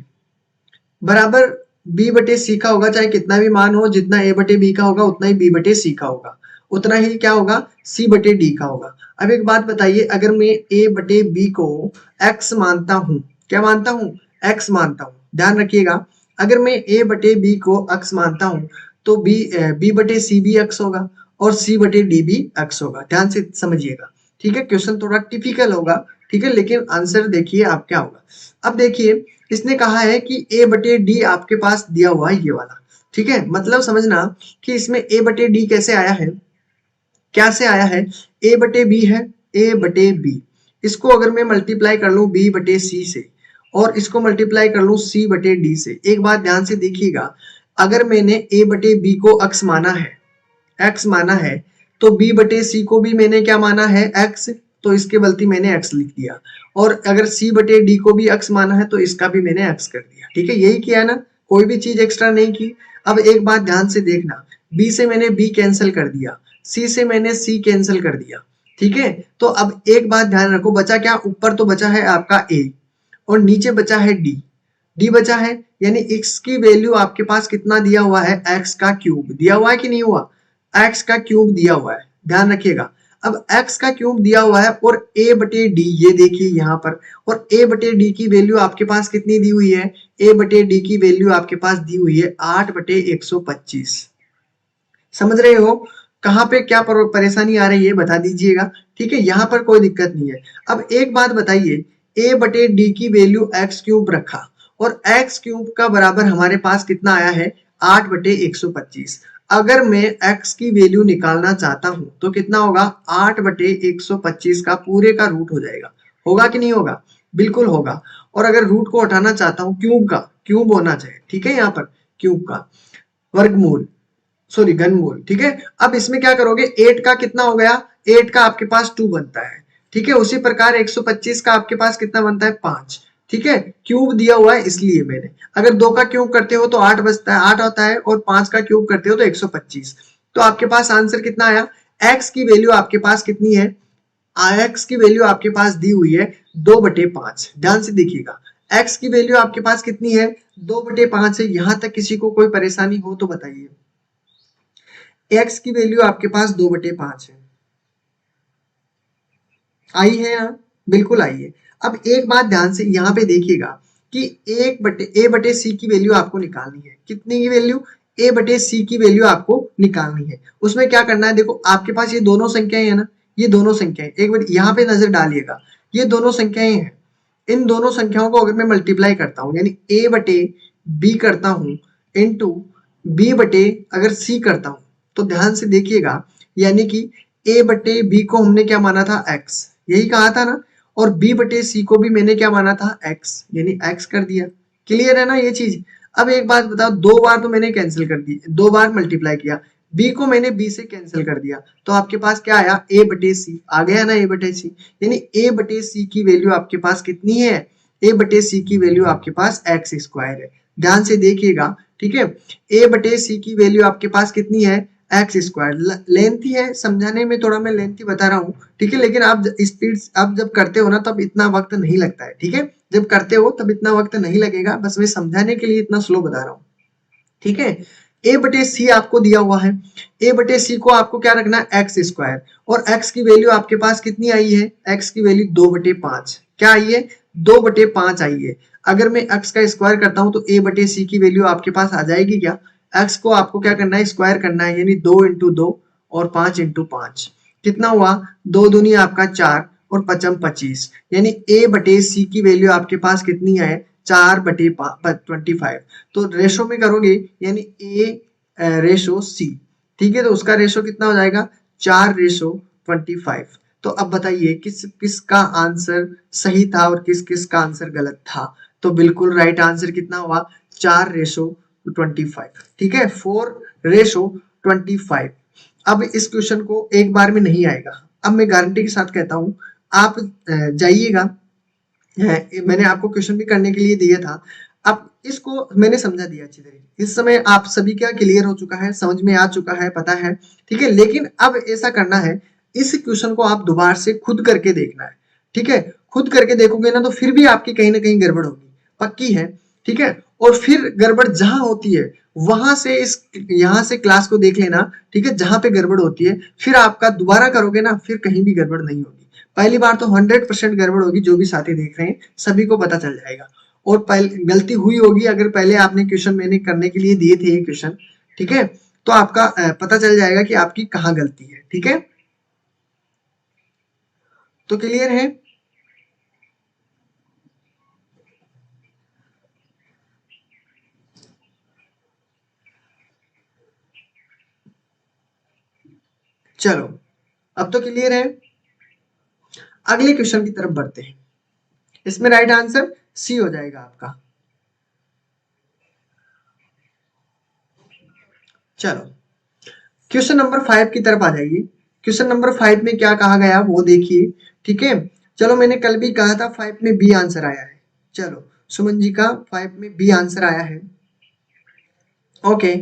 बराबर बी बटे सी का होगा, चाहे कितना भी मान हो, जितना ए बटे बी का होगा उतना ही बी बटे सी का होगा। उतना ही क्या होगा, सी बटे डी का होगा। अब एक बात बताइए, अगर मैं ए बटे बी को एक्स मानता हूं, क्या मानता हूं, एक्स मानता हूं, ध्यान रखिएगा, अगर मैं ए बटे बी को एक्स मानता हूं तो बी बटे सी भी एक्स होगा और सी बटे डी भी एक्स होगा। ध्यान से समझिएगा, ठीक है। क्वेश्चन थोड़ा टिपिकल होगा, ठीक है, लेकिन आंसर देखिए आप क्या होगा। अब देखिए, इसने कहा है कि ए बटे डी आपके पास दिया हुआ है ये वाला, ठीक है। मतलब समझना कि इसमें ए बटे डी कैसे आया है, क्या से आया है, ए बटे बी है, ए बटे बी, इसको अगर मैं मल्टीप्लाई कर लूं बी बटे सी से और इसको मल्टीप्लाई कर लूं सी बटे डी से, एक बात ध्यान से देखिएगा, अगर मैंने ए बटे बी को एक्स माना है, एक्स माना है, तो बी बटे सी को भी मैंने क्या माना है, एक्स, तो इसके बल्कि मैंने एक्स लिख दिया, और अगर सी बटे डी को भी एक्स माना है तो इसका भी मैंने एक्स कर दिया, ठीक है। यही किया ना, कोई भी चीज एक्स्ट्रा नहीं की। अब एक बात ध्यान से देखना, बी से मैंने बी कैंसिल कर दिया, सी से मैंने सी कैंसिल कर दिया, ठीक है। तो अब एक बात ध्यान रखो, बचा क्या, ऊपर तो बचा है आपका ए और नीचे बचा है डी, डी बचा है, यानी x की वैल्यू आपके पास कितना दिया हुआ है, x का क्यूब दिया हुआ है कि नहीं हुआ, x का क्यूब दिया हुआ है, ध्यान रखिएगा। अब x का क्यूब दिया हुआ है और a बटे डी, ये देखिए यहाँ पर, और a बटे डी की वैल्यू आपके पास कितनी दी हुई है, a बटे डी की वैल्यू आपके पास दी हुई है 8 बटे 125। समझ रहे हो कहाँ पे क्या परेशानी आ रही है, बता दीजिएगा, ठीक है। यहाँ पर कोई दिक्कत नहीं है। अब एक बात बताइए, a बटे डी की वैल्यू एक्स क्यूब रखा और एक्स क्यूब का बराबर हमारे पास कितना आया है, 8 बटे 125। अगर मैं x की वैल्यू निकालना चाहता हूं तो कितना होगा, 8 बटे 125 का पूरे का रूट हो जाएगा, होगा कि नहीं होगा, बिल्कुल होगा। और अगर रूट को हटाना चाहता हूं, क्यूब का, क्यूब होना चाहिए, ठीक है, यहाँ पर क्यूब का वर्गमूल, सॉरी घनमूल, ठीक है। अब इसमें क्या करोगे, 8 का कितना हो गया, 8 का आपके पास 2 बनता है, ठीक है। उसी प्रकार 125 का आपके पास कितना बनता है, 5, ठीक है। क्यूब दिया हुआ है इसलिए मैंने, अगर 2 का क्यूब करते हो तो 8 बचता है, 8 होता है, और 5 का क्यूब करते हो तो 125। तो आपके पास आंसर कितना आया, x की वैल्यू आपके पास कितनी है, x की वैल्यू आपके पास दी हुई है 2 बटे 5। ध्यान से देखिएगा, x की वैल्यू आपके पास कितनी है, 2 बटे 5 है। यहां तक किसी को कोई परेशानी हो तो बताइए, x की वैल्यू आपके पास 2 बटे 5 है, आई है यहाँ, बिल्कुल आई है। अब एक बात ध्यान से यहाँ पे देखिएगा कि ए बटे सी की वैल्यू आपको निकालनी है, कितनी की वैल्यू, ए बटे सी की वैल्यू आपको निकालनी है। उसमें क्या करना है, देखो आपके पास ये दोनों संख्याएं है ना, ये दोनों संख्याएं, एक बार यहाँ पे नजर डालिएगा, ये दोनों संख्याएं हैं, इन दोनों संख्याओं को अगर मैं मल्टीप्लाई करता हूँ, यानी ए बटे बी करता हूँ इंटू बी बटे अगर सी करता हूँ, तो ध्यान से देखिएगा, यानी कि ए बटे बी को हमने क्या माना था, एक्स, यही कहा था ना, और बी बटे सी को भी मैंने क्या माना था, एक्स, यानी एक्स कर दिया। क्लियर है ना ये चीज। अब एक बात बताओ, 2 बार तो मैंने कैंसिल कर दी, 2 बार मल्टीप्लाई किया, बी को मैंने बी से कैंसिल कर दिया, तो आपके पास क्या आया, ए बटे सी आ गया ना, ए बटे सी, यानी ए बटे सी की वैल्यू आपके पास कितनी है, ए बटे सी की वैल्यू आपके पास एक्स स्क्वायर है। ध्यान से देखिएगा, ठीक है, ए बटे सी की वैल्यू आपके पास कितनी है, एक्स स्क्वायर। लेंथी है, समझाने में थोड़ा मैं लेंथी बता रहा हूँ, ठीक है, लेकिन आप स्पीड आप जब करते हो ना तब इतना वक्त नहीं लगता है, ठीक है, जब करते हो तब इतना वक्त नहीं लगेगा, बस मैं समझाने के लिए इतना स्लो बता रहा हूँ, ठीक है। ए बटे सी आपको दिया हुआ है, ए बटे सी को आपको क्या रखना है, एक्स स्क्वायर, और एक्स की वैल्यू आपके पास कितनी आई है, एक्स की वैल्यू 2 बटे 5, क्या आई है, 2 बटे 5 आई है। अगर मैं एक्स का स्क्वायर करता हूं तो ए बटे सी की वैल्यू आपके पास आ जाएगी क्या, एक्स को आपको क्या करना है, स्क्वायर करना है, यानी 2 इंटू 2 और 5 इंटू 5, कितना हुआ, 2 दूनी आपका 4 और 5 25, यानी ए बटे सी की वैल्यू आपके पास कितनी है, 4 बटे 25। तो रेशो में करोगे यानी ए रेशो सी, ठीक है, तो उसका रेशो कितना हो जाएगा, 4:25। तो अब बताइए किस किस का आंसर सही था और किस किस का आंसर गलत था। तो बिल्कुल राइट आंसर कितना हुआ, 4:25, ठीक है, 4:25। अब इस क्वेश्चन को एक बार में नहीं आएगा, अब मैं गारंटी के साथ कहता हूं, आप जाइएगा, मैंने आपको क्वेश्चन भी करने के लिए दिया था, अब इसको मैंने समझा दिया अच्छी तरीके, इस समय आप सभी क्या क्लियर हो चुका है, समझ में आ चुका है, पता है, ठीक है। लेकिन अब ऐसा करना है, इस क्वेश्चन को आप दोबारा से खुद करके देखना है, ठीक है, खुद करके देखोगे ना तो फिर भी आपकी कहीं ना कहीं गड़बड़ होगी, पक्की है, ठीक है। और फिर गड़बड़ जहां होती है वहां से इस यहाँ से क्लास को देख लेना, ठीक है, जहां पे गड़बड़ होती है, फिर आपका दोबारा करोगे ना, फिर कहीं भी गड़बड़ नहीं होगी। पहली बार तो 100% गड़बड़ होगी, जो भी साथी देख रहे हैं सभी को पता चल जाएगा। और पहले गलती हुई होगी, अगर पहले आपने क्वेश्चन मैंने करने के लिए दिए थे ये क्वेश्चन, ठीक है, तो आपका पता चल जाएगा कि आपकी कहाँ गलती है, ठीक है। तो क्लियर है? चलो, अब तो क्लियर है। अगले क्वेश्चन की तरफ बढ़ते हैं। इसमें राइट आंसर सी हो जाएगा आपका। चलो, क्वेश्चन नंबर 5 की तरफ आ जाइए। क्वेश्चन नंबर 5 में क्या कहा गया वो देखिए, ठीक है। चलो, मैंने कल भी कहा था 5 में बी आंसर आया है। चलो, सुमन जी का 5 में बी आंसर आया है। ओके,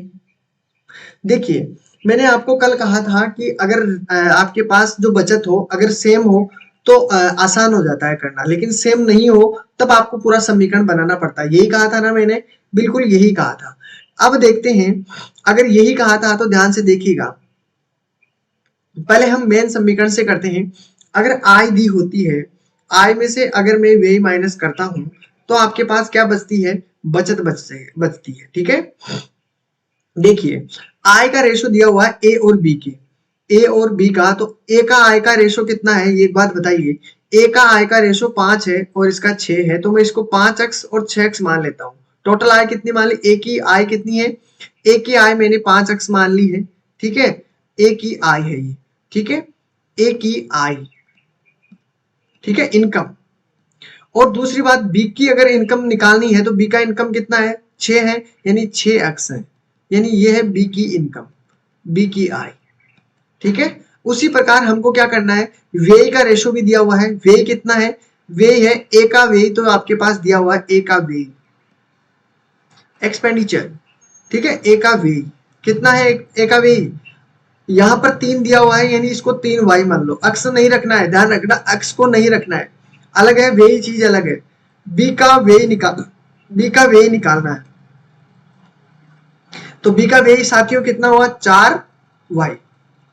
देखिए, मैंने आपको कल कहा था कि अगर आपके पास जो बचत हो अगर सेम हो तो आसान हो जाता है करना, लेकिन सेम नहीं हो तब आपको पूरा समीकरण बनाना पड़ता है। यही कहा था ना मैंने, बिल्कुल यही कहा था। अब देखते हैं, अगर यही कहा था तो ध्यान से देखिएगा। पहले हम मेन समीकरण से करते हैं। अगर आई दी होती है, आई में से अगर मैं वे माइनस करता हूं तो आपके पास क्या बचती है, बचत बचती है, ठीक है। देखिए, आय का रेशो दिया हुआ है ए और बी के, ए और बी का, तो ए का आय का रेशो कितना है ये एक बात बताइए। ए का आय का रेशो 5 है और इसका 6 है, तो मैं इसको 5x और 6x मान लेता हूँ। टोटल आय कितनी मान ली, ए की आय कितनी है, ए की आय मैंने 5x मान ली है, ठीक है। ए की आय है ये, ठीक है, ए की आय, ठीक है, इनकम। और दूसरी बात, बी की अगर इनकम निकालनी है तो बी का इनकम कितना है, 6 है, यानी 6x है, यानी ये है बी की इनकम, बी की आय, ठीक है। उसी प्रकार हमको क्या करना है, व्यय का रेशो भी दिया हुआ है। व्यय कितना है, व्यय है ए का व्यय, तो आपके पास दिया हुआ है ए का व्यय, एक्सपेंडिचर, ठीक है। ए का व्यय कितना है, ए का व्यय यहाँ पर 3 दिया हुआ है, यानी इसको 3y मान लो। अक्स नहीं रखना है, ध्यान रखना, अक्स को नहीं रखना है, अलग है, व्यय चीज अलग है। बी का व्यय निकालना है, तो बी का व्यय साथियों कितना हुआ, 4y,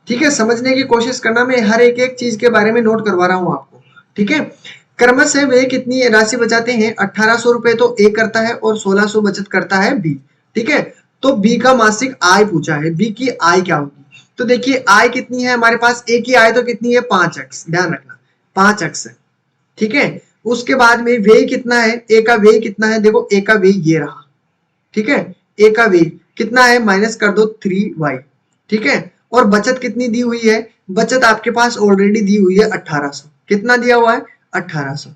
ठीक है। समझने की कोशिश करना, मैं हर एक एक चीज के बारे में नोट करवा रहा हूं आपको, ठीक है। क्रमशः वे कितनी राशि बचाते हैं, 1800 रुपए तो ए करता है और 1600 बचत करता है बी, ठीक है। तो बी का मासिक आय पूछा है, बी की आय क्या होगी, तो देखिए आय कितनी है हमारे पास, ए की आय तो कितनी है 5x, ध्यान रखना 5x है, ठीक है। उसके बाद में व्यय कितना है, ए का व्यय कितना है, देखो ए का व्यय ये रहा, ठीक है। ए का व्यय कितना है, माइनस कर दो 3y, ठीक है। और बचत कितनी दी हुई है, बचत आपके पास ऑलरेडी दी हुई है 1800, कितना दिया हुआ है 1800।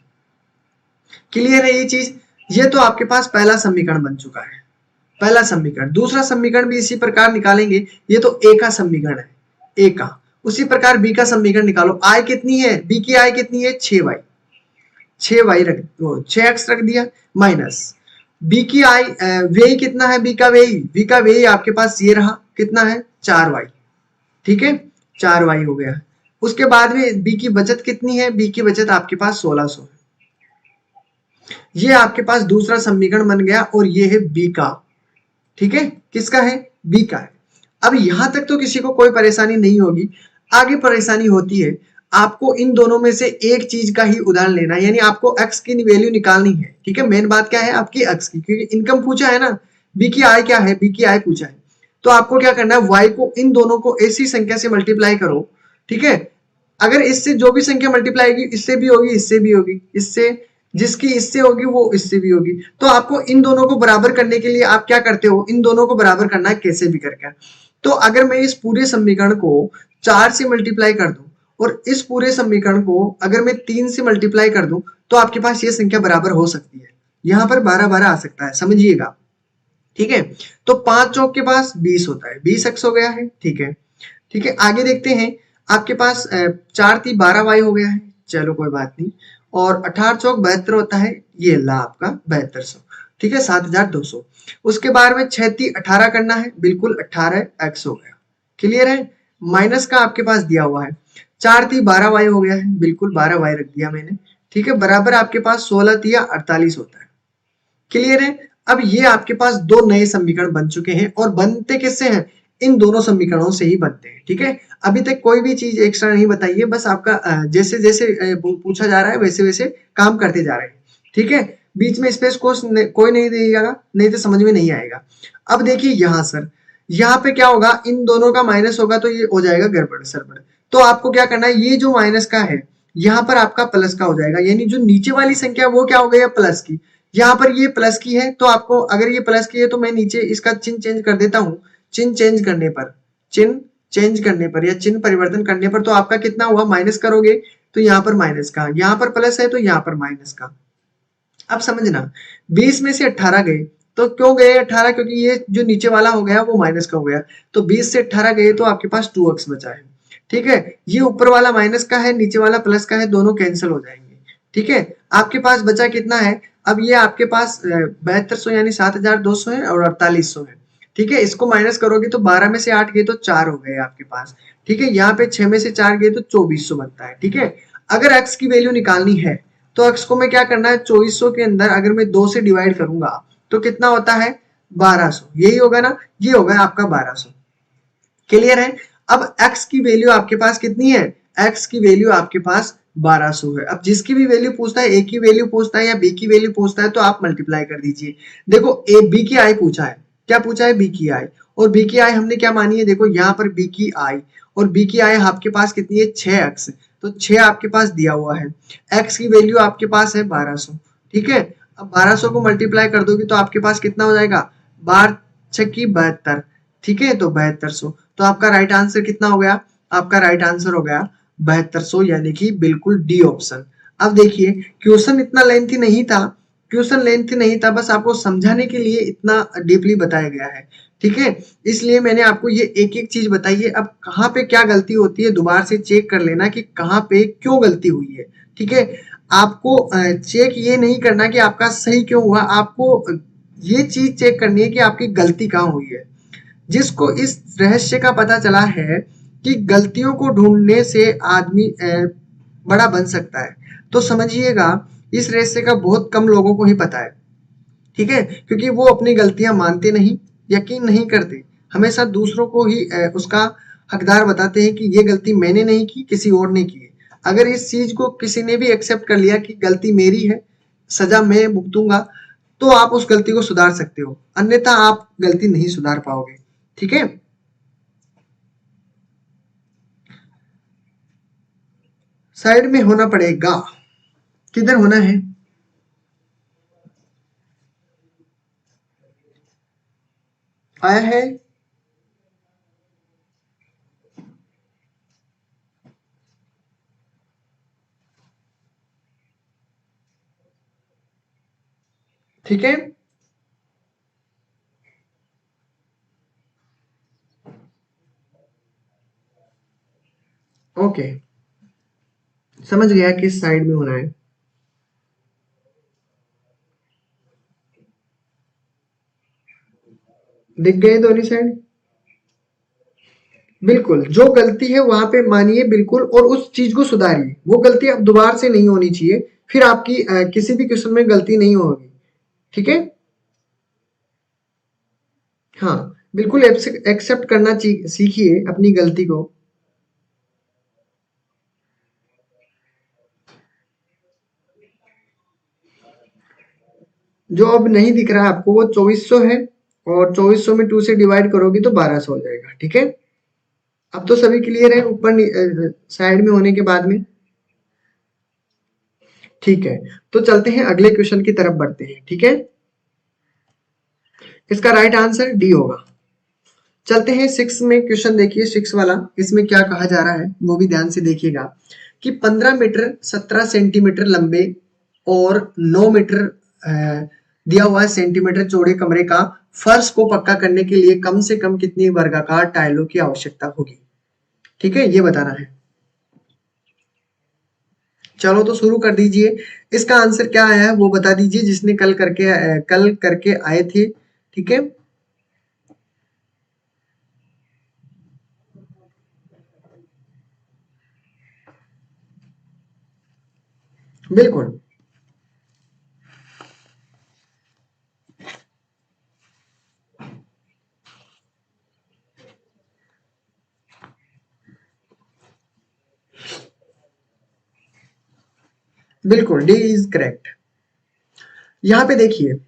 क्लियर है ये चीज, ये तो आपके पास पहला समीकरण बन चुका है, पहला समीकरण। दूसरा समीकरण भी इसी प्रकार निकालेंगे, ये तो ए का समीकरण है, ए का। उसी प्रकार बी का समीकरण निकालो, आय कितनी है, बी की आय कितनी है 6y, 6y रख दो, 6x रख दिया, माइनस बी की आय, व्यय कितना है, बी का व्यय, बी का व्यय आपके पास ये रहा, कितना है 4y, ठीक है, 4y हो गया। उसके बाद में बी की बचत कितनी है, बी की बचत आपके पास 1600 है। ये आपके पास दूसरा समीकरण बन गया और ये है बी का, ठीक है, किसका है, बी का है। अब यहां तक तो किसी को कोई परेशानी नहीं होगी, आगे परेशानी होती है, आपको इन दोनों में से एक चीज का ही उदाहरण लेना है, यानी आपको x की वैल्यू निकालनी है, ठीक है। मेन बात क्या है आपकी x की, क्योंकि इनकम पूछा है ना, b की आय क्या है, b की आय पूछा है, तो आपको क्या करना है, y को इन दोनों को ऐसी संख्या से मल्टीप्लाई करो, ठीक है। अगर इससे जो भी संख्या मल्टीप्लाई होगी, इससे भी होगी, इससे भी होगी, इससे, जिसकी इससे होगी वो इससे भी होगी, तो आपको इन दोनों को बराबर करने के लिए आप क्या करते हो, इन दोनों को बराबर करना है कैसे भी करके। तो अगर मैं इस पूरे समीकरण को 4 से मल्टीप्लाई कर दूं और इस पूरे समीकरण को अगर मैं 3 से मल्टीप्लाई कर दूं, तो आपके पास ये संख्या बराबर हो सकती है, यहाँ पर 12-12 आ सकता है, समझिएगा, ठीक है। तो 5 चौक के पास 20 होता है, 20x हो गया है, ठीक है, ठीक है। आगे देखते हैं, आपके पास 4×3=12y हो गया है, चलो कोई बात नहीं। और 18 चौक 72 होता है, ये ला आपका 7200, ठीक है, 7200। उसके बाद में 6×3=18 करना है, बिल्कुल 18x हो गया, क्लियर है। माइनस का आपके पास दिया हुआ है, 4×3=12y हो गया है, बिल्कुल 12y रख दिया मैंने, ठीक है। बराबर आपके पास 16×3=48 होता है, क्लियर है। अब ये आपके पास दो नए समीकरण बन चुके हैं और बनते किससे हैं, इन दोनों समीकरणों से ही बनते हैं। ठीक है, अभी तक कोई भी चीज एक्स्ट्रा नहीं बताइए, बस आपका जैसे जैसे पूछा जा रहा है वैसे वैसे काम करते जा रहे हैं। ठीक है, बीच में स्पेस कोई नहीं देगा, नहीं तो समझ में नहीं आएगा। अब देखिए यहाँ सर, यहाँ पे क्या होगा, इन दोनों का माइनस होगा तो ये हो जाएगा गड़बड़ सरबड़। तो आपको क्या करना है, ये जो माइनस का है यहाँ पर आपका प्लस का हो जाएगा, यानी जो नीचे वाली संख्या वो क्या हो गई है, प्लस की। यहाँ पर ये प्लस की है तो आपको, अगर ये प्लस की है तो मैं नीचे इसका चिन्ह चेंज कर देता हूँ। चिन्ह चेंज करने पर, चिन्ह चेंज करने पर या चिन्ह परिवर्तन करने पर तो आपका कितना हुआ, माइनस करोगे तो यहाँ पर माइनस का, यहाँ पर प्लस है तो यहाँ पर माइनस का। अब समझना, 20 में से 18 गए तो क्यों गए 18, क्योंकि ये जो नीचे वाला हो गया वो माइनस का हो गया, तो 20 से 18 गए तो आपके पास 2x बचा है। ठीक है, ये ऊपर वाला माइनस का है, नीचे वाला प्लस का है, दोनों कैंसिल हो जाएंगे। ठीक है, आपके पास बचा कितना है, अब ये आपके पास 7200 यानी 7200 है और 4800 है। ठीक है, इसको माइनस करोगे तो 12 में से 8 गए तो 4 हो गए आपके पास। ठीक है, यहाँ पे 6 में से 4 गए तो 2400 बनता है। ठीक है, अगर x की वैल्यू निकालनी है तो x को मैं क्या करना है, 2400 के अंदर अगर मैं 2 से डिवाइड करूंगा तो कितना होता है, 1200, यही होगा ना, ये होगा आपका 1200। क्लियर है, अब x की वैल्यू आपके पास कितनी है, x की वैल्यू आपके पास 1200 है। अब जिसकी भी वैल्यू पूछता है, a की वैल्यू पूछता है या b की वैल्यू पूछता है तो आप मल्टीप्लाई कर दीजिए। देखो a b की i पूछा है, क्या पूछा है, b की i, और b की i हमने क्या मानी है, देखो यहाँ पर b की i और b की i आपके पास कितनी है, 6x, तो 6 आपके पास दिया हुआ है, x की वैल्यू आपके पास है 1200। ठीक है, अब 1200 को मल्टीप्लाई कर दोगे तो आपके पास कितना हो जाएगा, 12 छक्की 72। ठीक है, तो 7200, तो आपका राइट आंसर कितना हो गया, आपका राइट आंसर हो गया 7200, यानी कि बिल्कुल डी ऑप्शन। अब देखिए क्वेश्चन इतना लेंथी नहीं था, क्वेश्चन लेंथी नहीं था, बस आपको समझाने के लिए इतना डीपली बताया गया है। ठीक है, इसलिए मैंने आपको ये एक एक चीज बताई है। अब कहाँ पे क्या गलती होती है दोबारा से चेक कर लेना कि कहाँ पे क्यों गलती हुई है। ठीक है, आपको चेक ये नहीं करना कि आपका सही क्यों हुआ, आपको ये चीज चेक करनी है कि आपकी गलती कहाँ हुई है। जिसको इस रहस्य का पता चला है कि गलतियों को ढूंढने से आदमी बड़ा बन सकता है, तो समझिएगा इस रहस्य का बहुत कम लोगों को ही पता है। ठीक है, क्योंकि वो अपनी गलतियां मानते नहीं, यकीन नहीं करते, हमेशा दूसरों को ही उसका हकदार बताते हैं कि ये गलती मैंने नहीं की, किसी और ने की है। अगर इस चीज को किसी ने भी एक्सेप्ट कर लिया कि गलती मेरी है, सजा मैं भुगतूंगा, तो आप उस गलती को सुधार सकते हो, अन्यथा आप गलती नहीं सुधार पाओगे। ठीक है, साइड में होना पड़ेगा, किधर होना है, आया है, ठीक है, ओके, समझ गया किस साइड में होना है। दिख गए दोनों साइड, बिल्कुल जो गलती है वहां पे मानिए बिल्कुल, और उस चीज को सुधारिए, वो गलती अब दोबारा से नहीं होनी चाहिए, फिर आपकी किसी भी क्वेश्चन में गलती नहीं होगी। ठीक है, हाँ, बिल्कुल एक्सेप्ट करना सीखिए अपनी गलती को। जो अब नहीं दिख रहा है आपको वो 2400 है, और 2400 में 2 से डिवाइड करोगे तो 1200 हो जाएगा। ठीक है, अब तो सभी क्लियर है ऊपर साइड में होने के बाद में। ठीक है, तो चलते हैं अगले क्वेश्चन की तरफ बढ़ते हैं। ठीक है, इसका राइट आंसर डी होगा। चलते हैं सिक्स में, क्वेश्चन देखिए सिक्स वाला, इसमें क्या कहा जा रहा है वो भी ध्यान से देखिएगा कि 15 मीटर 17 सेंटीमीटर लंबे और 9 मीटर दिया हुआ है सेंटीमीटर चौड़े कमरे का फर्श को पक्का करने के लिए कम से कम कितनी वर्गाकार टाइलों की आवश्यकता होगी। ठीक है, ये बताना है। चलो तो शुरू कर दीजिए, इसका आंसर क्या आया है वो बता दीजिए, जिसने कल करके आए थे। ठीक है, बिल्कुल, बिल्कुल डी इज करेक्ट। यहाँ पे देखिए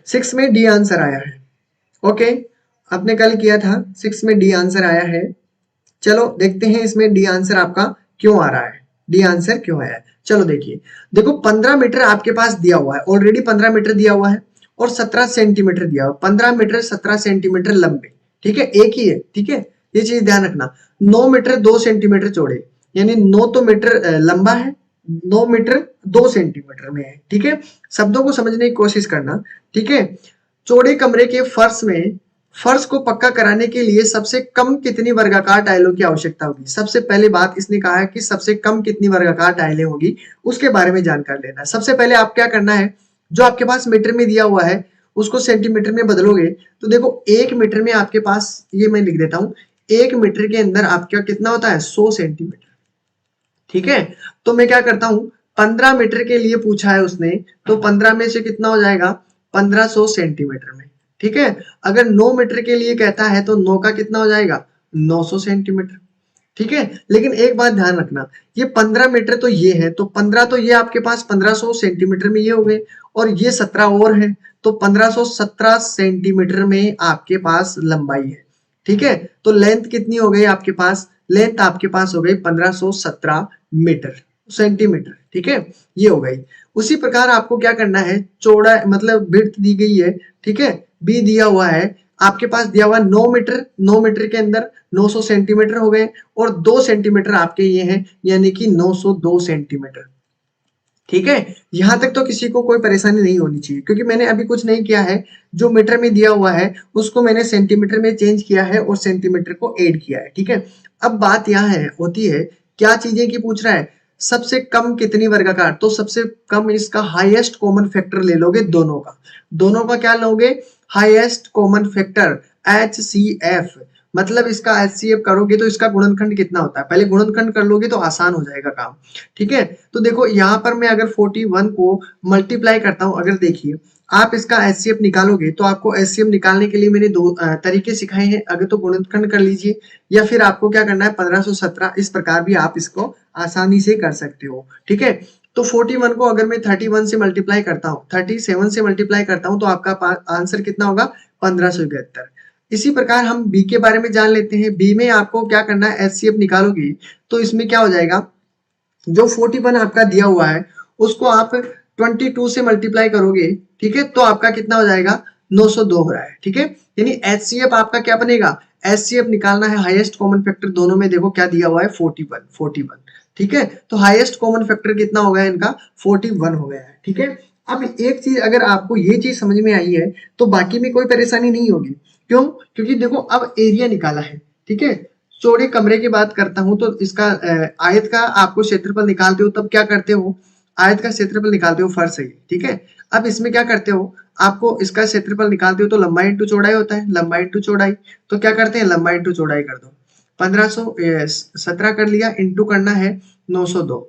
6 में डी आंसर आया है। ओके, आपने कल किया था, 6 में डी आंसर आया है। चलो देखते हैं इसमें डी आंसर आपका क्यों आ रहा है, डी आंसर क्यों आया है। चलो देखिए, देखो 15 मीटर आपके पास दिया हुआ है, ऑलरेडी 15 मीटर दिया हुआ है और 17 सेंटीमीटर दिया हुआ है। 15 मीटर 17 सेंटीमीटर लंबे, ठीक है, एक ही है, ठीक है, ये चीज ध्यान रखना। 9 मीटर 2 सेंटीमीटर चौड़े, यानी 9 तो मीटर लंबा है, 9 मीटर 2 सेंटीमीटर में है, ठीक है। शब्दों को समझने की कोशिश करना, ठीक है। चौड़े कमरे के फर्श को पक्का कराने के लिए सबसे कम कितनी वर्गाकार टाइलों की आवश्यकता होगी। सबसे पहले बात इसने कहा है कि सबसे कम कितनी वर्गाकार टाइलें होगी, उसके बारे में जानकारी लेना है। सबसे पहले आप क्या करना है, जो आपके पास मीटर में दिया हुआ है उसको सेंटीमीटर में बदलोगे तो देखो 1 मीटर में आपके पास, ये मैं लिख देता हूं, 1 मीटर के अंदर आपका कितना होता है 100 सेंटीमीटर, ठीक है। तो मैं क्या करता हूं, 15 मीटर के लिए पूछा है उसने, तो 15 में से कितना हो जाएगा 1500 सेंटीमीटर में, ठीक है। अगर 9 मीटर के लिए कहता है तो 9 का कितना हो जाएगा 900 सेंटीमीटर, ठीक है। लेकिन एक बात ध्यान रखना, ये 15 मीटर तो ये है, तो 15 तो ये आपके पास 1500 सेंटीमीटर में ये हो गए, और ये 17 और है, तो 1517 सेंटीमीटर में आपके पास लंबाई है, ठीक है। तो लेंथ कितनी हो गई आपके पास, लेंथ आपके पास हो गई 1517 मीटर सेंटीमीटर, ठीक है, ये हो गई। उसी प्रकार आपको क्या करना है, चौड़ा मतलब विड्थ दी गई है, ठीक है, बी दिया हुआ है आपके पास, दिया हुआ 9 मीटर, 9 मीटर के अंदर 900 सेंटीमीटर हो गए, और 2 सेंटीमीटर आपके ये हैं, यानी कि 902 सेंटीमीटर, ठीक है। यहां तक तो किसी को कोई परेशानी नहीं होनी चाहिए, क्योंकि मैंने अभी कुछ नहीं किया है, जो मीटर में दिया हुआ है उसको मैंने सेंटीमीटर में चेंज किया है और सेंटीमीटर को ऐड किया है, ठीक है। अब बात यहाँ है होती है क्या चीजें की पूछ रहा है, सबसे कम कितनी वर्गाकार, तो सबसे कम इसका हाईएस्ट कॉमन फैक्टर ले लोगे दोनों का, दोनों का क्या लोगे हाईएस्ट कॉमन फैक्टर HCF, मतलब इसका HCF करोगे तो इसका गुणनखंड कितना होता है, पहले गुणनखंड कर लोगे तो आसान हो जाएगा काम, ठीक है। तो देखो यहाँ पर मैं अगर 41 को मल्टीप्लाई करता हूँ, अगर देखिए आप इसका HCF निकालोगे तो आपको HCF निकालने के लिए मैंने दो तरीके सिखाए हैं, अगर तो गुणनखंड कर लीजिए या फिर आपको क्या करना है 1517, इस प्रकार भी आप इसको आसानी से कर सकते हो, ठीक है। तो 41 को अगर मैं 31 से मल्टीप्लाई करता हूँ, 37 से मल्टीप्लाई करता हूँ, तो आपका आंसर कितना होगा 1571। इसी प्रकार हम बी के बारे में जान लेते हैं। बी में आपको क्या करना है, HCF निकालोगे तो इसमें क्या हो जाएगा, जो 41 आपका दिया हुआ है उसको आप 22 से मल्टीप्लाई करोगे, ठीक है, तो आपका कितना हो जाएगा 902 हो रहा है, ठीक है। यानी HCF आपका क्या बनेगा, HCF निकालना है हाईएस्ट कॉमन फैक्टर, दोनों में देखो क्या दिया हुआ है 41, ठीक है। तो हाईएस्ट कॉमन फैक्टर कितना हो गया इनका 41 हो गया है, ठीक है। अब एक चीज अगर आपको ये चीज समझ में आई है तो बाकी में कोई परेशानी नहीं होगी, क्यों, क्योंकि देखो अब एरिया निकाला है, ठीक है। चौड़े कमरे की बात करता हूं तो इसका आयत का आपको क्षेत्रफल निकालते हो, तब क्या करते हो, आयत का क्षेत्रफल निकालते हो फर्श से, ठीक है। अब इसमें क्या करते हो, आपको इसका क्षेत्रफल निकालते हो तो लंबाई इंटू चौड़ाई होता है, लंबाई इंटू चौड़ाई, तो क्या करते हैं लंबाई इंटू चौड़ाई कर दो, 1517 कर लिया, इंटू करना है 902,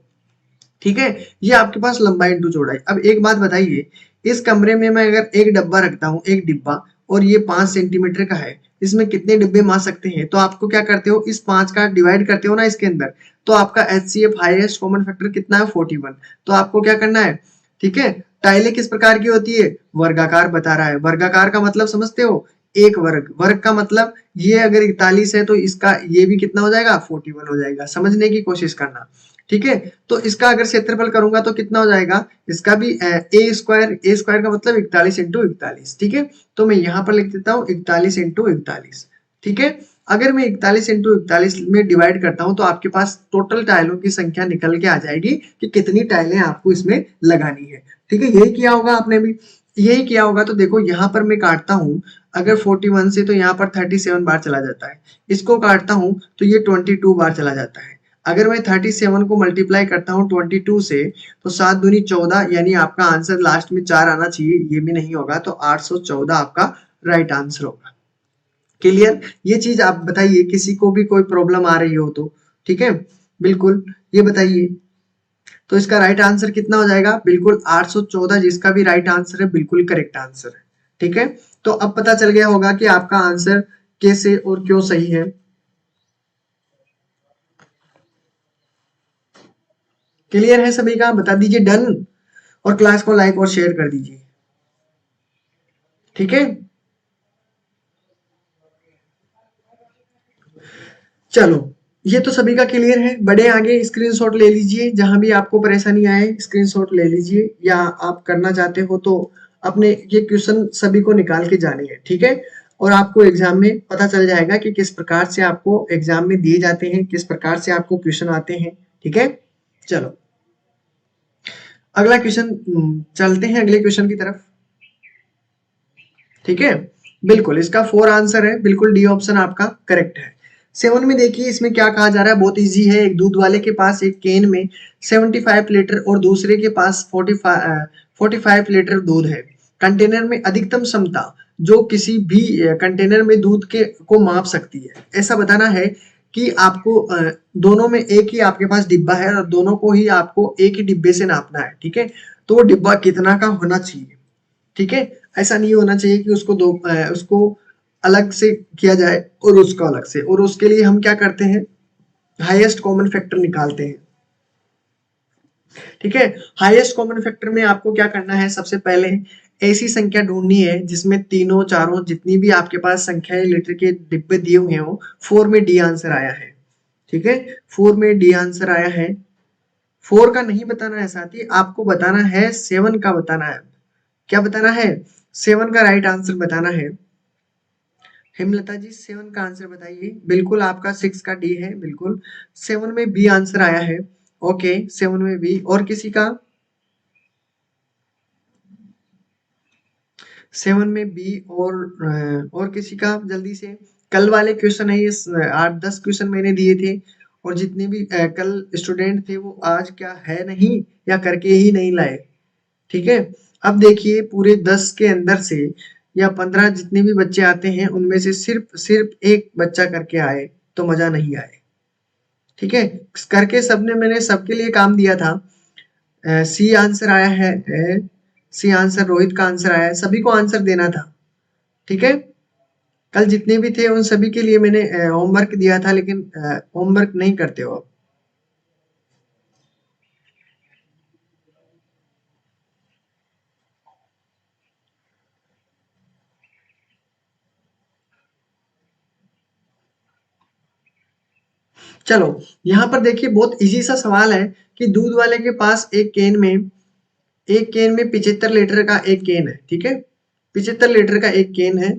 ठीक है। ये आपके पास लंबाई इंटू चौड़ाई। अब एक बात बताइए, इस कमरे में मैं अगर एक डब्बा रखता हूँ, एक डिब्बा, और ये 5 सेंटीमीटर का है, इसमें कितने डिब्बे मार सकते हैं, तो आपको क्या करते हो इस 5 का डिवाइड करते हो ना इसके अंदर, तो आपका HCF हाईएस्ट कॉमन फैक्टर कितना है 41, तो आपको क्या करना है, ठीक है। टाइलें किस प्रकार की होती है, वर्गाकार बता रहा है, वर्गाकार का मतलब समझते हो, एक वर्ग, वर्ग का मतलब ये अगर 41 है तो इसका ये भी कितना हो जाएगा 41 हो जाएगा, समझने की कोशिश करना, ठीक है। तो इसका अगर क्षेत्रफल करूंगा तो कितना हो जाएगा, इसका भी ए स्क्वायर का मतलब 41 इंटू 41, ठीक है। तो मैं यहाँ पर लिख देता हूँ 41 इंटू 41, ठीक है। अगर मैं 41 इंटू 41 में डिवाइड करता हूँ तो आपके पास टोटल टाइलों की संख्या निकल के आ जाएगी कि कितनी टाइलें आपको इसमें लगानी है, ठीक है। यही किया होगा आपने भी, यही किया होगा। तो देखो यहाँ पर मैं काटता हूँ, अगर 41 से तो यहाँ पर 37 बार चला जाता है, इसको काटता हूँ तो ये 22 बार चला जाता है। अगर मैं 37 को मल्टीप्लाई करता हूँ 22 से तो 7 दूनी 14, यानी आपका आंसर लास्ट में 4 आना चाहिए, ये भी नहीं होगा, तो 814 आपका राइट आंसर होगा। क्लियर, ये चीज आप बताइए, किसी को भी कोई प्रॉब्लम आ रही हो तो, ठीक है, बिल्कुल ये बताइए। तो इसका राइट आंसर कितना हो जाएगा, बिल्कुल 814, जिसका भी राइट आंसर है बिल्कुल करेक्ट आंसर है, ठीक है। तो अब पता चल गया होगा कि आपका आंसर कैसे और क्यों सही है। क्लियर है सभी का? बता दीजिए डन, और क्लास को लाइक और शेयर कर दीजिए। ठीक है, चलो ये तो सभी का क्लियर है। बड़े आगे स्क्रीनशॉट ले लीजिए, जहां भी आपको परेशानी आए स्क्रीनशॉट ले लीजिए, या आप करना चाहते हो तो अपने ये क्वेश्चन सभी को निकाल के जाने हैं। ठीक है, और आपको एग्जाम में पता चल जाएगा कि किस प्रकार से आपको एग्जाम में दिए जाते हैं, किस प्रकार से आपको क्वेश्चन आते हैं। ठीक है, चलो अगला क्वेश्चन, चलते हैं अगले क्वेश्चन की तरफ। ठीक है, बिल्कुल इसका 4 आंसर है, बिल्कुल डी ऑप्शन आपका करेक्ट है। 7 में देखिए इसमें क्या कहा जा रहा है, बहुत इजी है। एक दूध वाले के पास एक केन में 75 लीटर और दूसरे के पास 45 लीटर दूध है। कंटेनर में अधिकतम क्षमता जो किसी भी कंटेनर में दूध के को माप सकती है, ऐसा बताना है कि आपको दोनों में एक ही आपके पास डिब्बा है और दोनों को ही आपको एक ही डिब्बे से नापना है। ठीक है, तो वो डिब्बा कितना का होना चाहिए। ठीक है, ऐसा नहीं होना चाहिए कि उसको अलग से किया जाए और उसको अलग से, और उसके लिए हम क्या करते हैं, हाईएस्ट कॉमन फैक्टर निकालते हैं। ठीक है, हाईएस्ट कॉमन फैक्टर में आपको क्या करना है, सबसे पहले ऐसी संख्या ढूंढनी है जिसमें तीनों चारों जितनी भी आपके पास संख्या है लीटर के डिब्बे दिए हुए हो, 4 में डी आंसर आया है। ठीक है, 4 में डी आंसर आया है। 4 का नहीं बताना है साथी, आपको बताना है 7 का बताना है। क्या बताना है, 7 का राइट आंसर बताना है। हेमलता जी 7 का आंसर बताइए। बिल्कुल आपका 6 का डी है, बिल्कुल 7 में बी आंसर आया है। ओके 7 में बी, और किसी का 7 में बी, और किसी का जल्दी से। कल वाले क्वेश्चन है ये, 8-10 क्वेश्चन मैंने दिए थे, और जितने भी कल स्टूडेंट थे वो आज क्या है नहीं, या करके ही नहीं लाए। ठीक है, अब देखिए पूरे 10 के अंदर से या 15 जितने भी बच्चे आते हैं उनमें से सिर्फ सिर्फ एक बच्चा करके आए तो मजा नहीं आए। ठीक है, करके सबने, मैंने सबके लिए काम दिया था। सी आंसर आया है, सी आंसर रोहित का आंसर आया है, सभी को आंसर देना था। ठीक है, कल जितने भी थे उन सभी के लिए मैंने होमवर्क दिया था, लेकिन होमवर्क नहीं करते हो आप। चलो यहाँ पर देखिए बहुत इजी सा सवाल है कि दूध वाले के पास एक केन में 75 लीटर का एक केन है। ठीक है, 75 लीटर का एक केन है,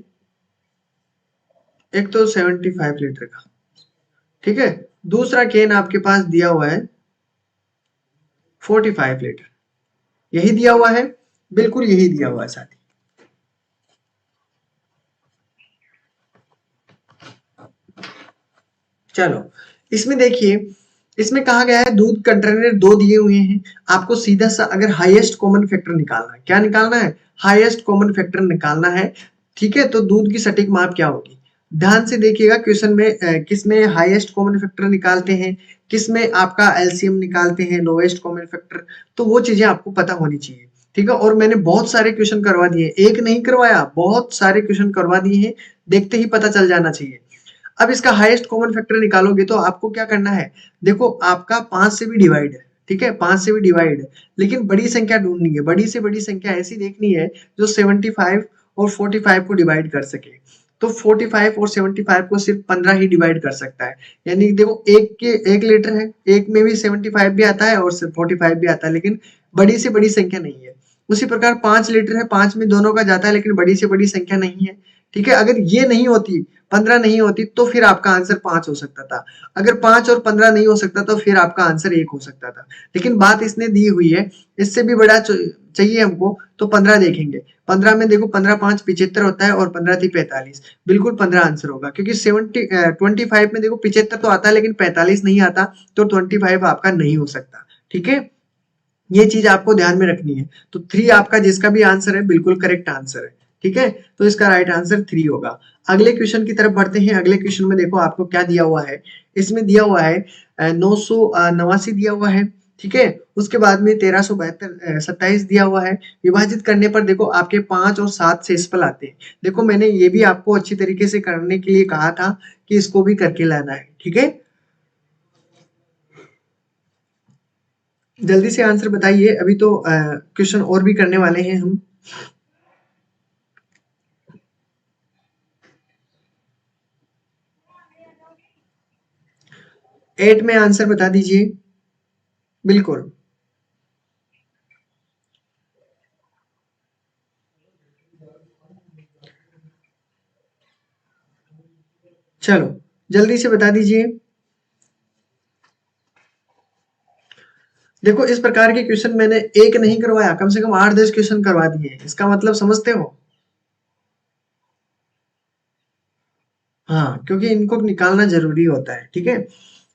एक तो 75 लीटर का। ठीक है, दूसरा केन आपके पास दिया हुआ है 45 लीटर, यही दिया हुआ है, बिल्कुल यही दिया हुआ है साथी। चलो इसमें देखिए, इसमें कहा गया है दूध कंटेनर दो दिए हुए हैं, आपको सीधा सा अगर हाईएस्ट कॉमन फैक्टर निकालना है, क्या निकालना है, हाईएस्ट कॉमन फैक्टर निकालना है। ठीक है, तो दूध की सटीक माप क्या होगी, ध्यान से देखिएगा क्वेश्चन में किस में हाईएस्ट कॉमन फैक्टर निकालते हैं, किस में आपका एलसीएम निकालते हैं, लोएस्ट कॉमन फैक्टर, तो वो चीजें आपको पता होनी चाहिए। ठीक है, और मैंने बहुत सारे क्वेश्चन करवा दिए, एक नहीं करवाया, बहुत सारे क्वेश्चन करवा दिए हैं, देखते ही पता चल जाना चाहिए। अब इसका हाईएस्ट कॉमन फैक्टर निकालोगे तो आपको क्या करना है, देखो आपका 5 से भी डिवाइड है। ठीक है, 5 से भी डिवाइड है, लेकिन बड़ी संख्या ढूंढनी है, बड़ी से बड़ी संख्या ऐसी देखनी है जो 75 और 45 को डिवाइड कर सके। तो 45 और 75 को सिर्फ 15 ही डिवाइड कर सकता है। यानी कि देखो एक के 1 लीटर है, एक में भी 75 भी आता है और 45 भी आता है, लेकिन बड़ी से बड़ी संख्या नहीं है। उसी प्रकार 5 लीटर है, 5 में दोनों का जाता है, लेकिन बड़ी से बड़ी संख्या नहीं है। ठीक है, अगर ये नहीं होती, 15 नहीं होती, तो फिर आपका आंसर 5 हो सकता था। अगर 5 और 15 नहीं हो सकता तो फिर आपका आंसर 1 हो सकता था। लेकिन बात इसने दी हुई है, इससे भी बड़ा चाहिए हमको, तो 15 देखेंगे। 15 में देखो 15 5 75 होता है, और 15 थी 45, बिल्कुल 15 आंसर होगा, क्योंकि 25 में देखो 75 तो आता है लेकिन 45 नहीं आता, तो 25 आपका नहीं हो सकता। ठीक है, ये चीज आपको ध्यान में रखनी है। तो 3 आपका जिसका भी आंसर है बिल्कुल करेक्ट आंसर है। ठीक है, तो इसका राइट आंसर 3 होगा। अगले क्वेश्चन की तरफ बढ़ते हैं। अगले क्वेश्चन में देखो आपको क्या दिया हुआ है, इसमें दिया हुआ है 989 दिया हुआ है। ठीक है, उसके बाद में 1372 27 दिया हुआ है। विभाजित करने पर देखो आपके 5 और 7 से इस पर आते हैं। देखो मैंने ये भी आपको अच्छी तरीके से करने के लिए कहा था कि इसको भी करके लाना है। ठीक है, जल्दी से आंसर बताइए, अभी तो क्वेश्चन और भी करने वाले हैं हम। 8 में आंसर बता दीजिए। बिल्कुल। चलो जल्दी से बता दीजिए। देखो इस प्रकार के क्वेश्चन मैंने एक नहीं करवाया, कम से कम 8-10 क्वेश्चन करवा दिए, इसका मतलब समझते हो? हाँ, क्योंकि इनको निकालना जरूरी होता है, ठीक है।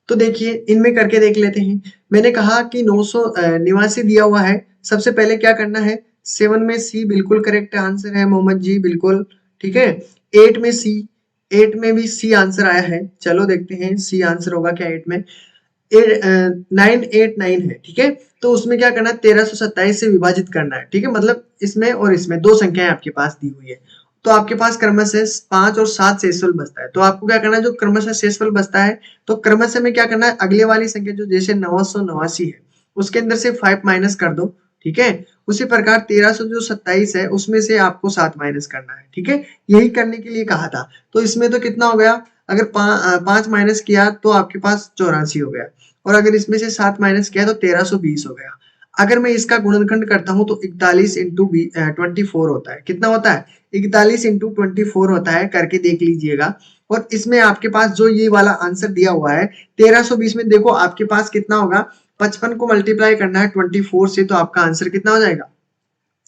तो देखिए इनमें करके देख लेते हैं। मैंने कहा कि 989 दिया हुआ है। सबसे पहले क्या करना है, 7 में सी बिल्कुल करेक्ट आंसर है मोहम्मद जी, बिल्कुल ठीक है। 8 में सी, 8 में भी सी आंसर आया है। चलो देखते हैं सी आंसर होगा क्या 8 में। 989 है, ठीक है। तो उसमें क्या करना है, 1327 से विभाजित करना है, ठीक है। मतलब इसमें और इसमें दो संख्याएं आपके पास दी हुई है, तो आपके पास क्रमशः 5 और 7 शेषफल बचता है। तो आपको क्या करना है, जो क्रमशः शेषफल बचता है, तो क्रमशः में क्या करना है, अगले वाली संख्या जो जैसे 989 है उसके अंदर से 5 माइनस कर दो, ठीक है। उसी प्रकार 1327 है उसमें से आपको 7 माइनस करना है, ठीक है। यही करने के लिए कहा था। तो इसमें तो कितना हो गया, अगर 5 माइनस किया तो आपके पास 84 हो गया, और अगर इसमें से 7 माइनस किया तो 1320 हो गया। अगर मैं इसका गुणनखंड करता हूं तो 41 इंटू 24 होता है। कितना होता है, 41 इंटू 24 होता है, करके देख लीजिएगा। और इसमें आपके पास जो ये वाला आंसर दिया हुआ है 1320 में, देखो आपके पास कितना होगा, 55 को मल्टीप्लाई करना है 24 से, तो आपका आंसर कितना हो जाएगा,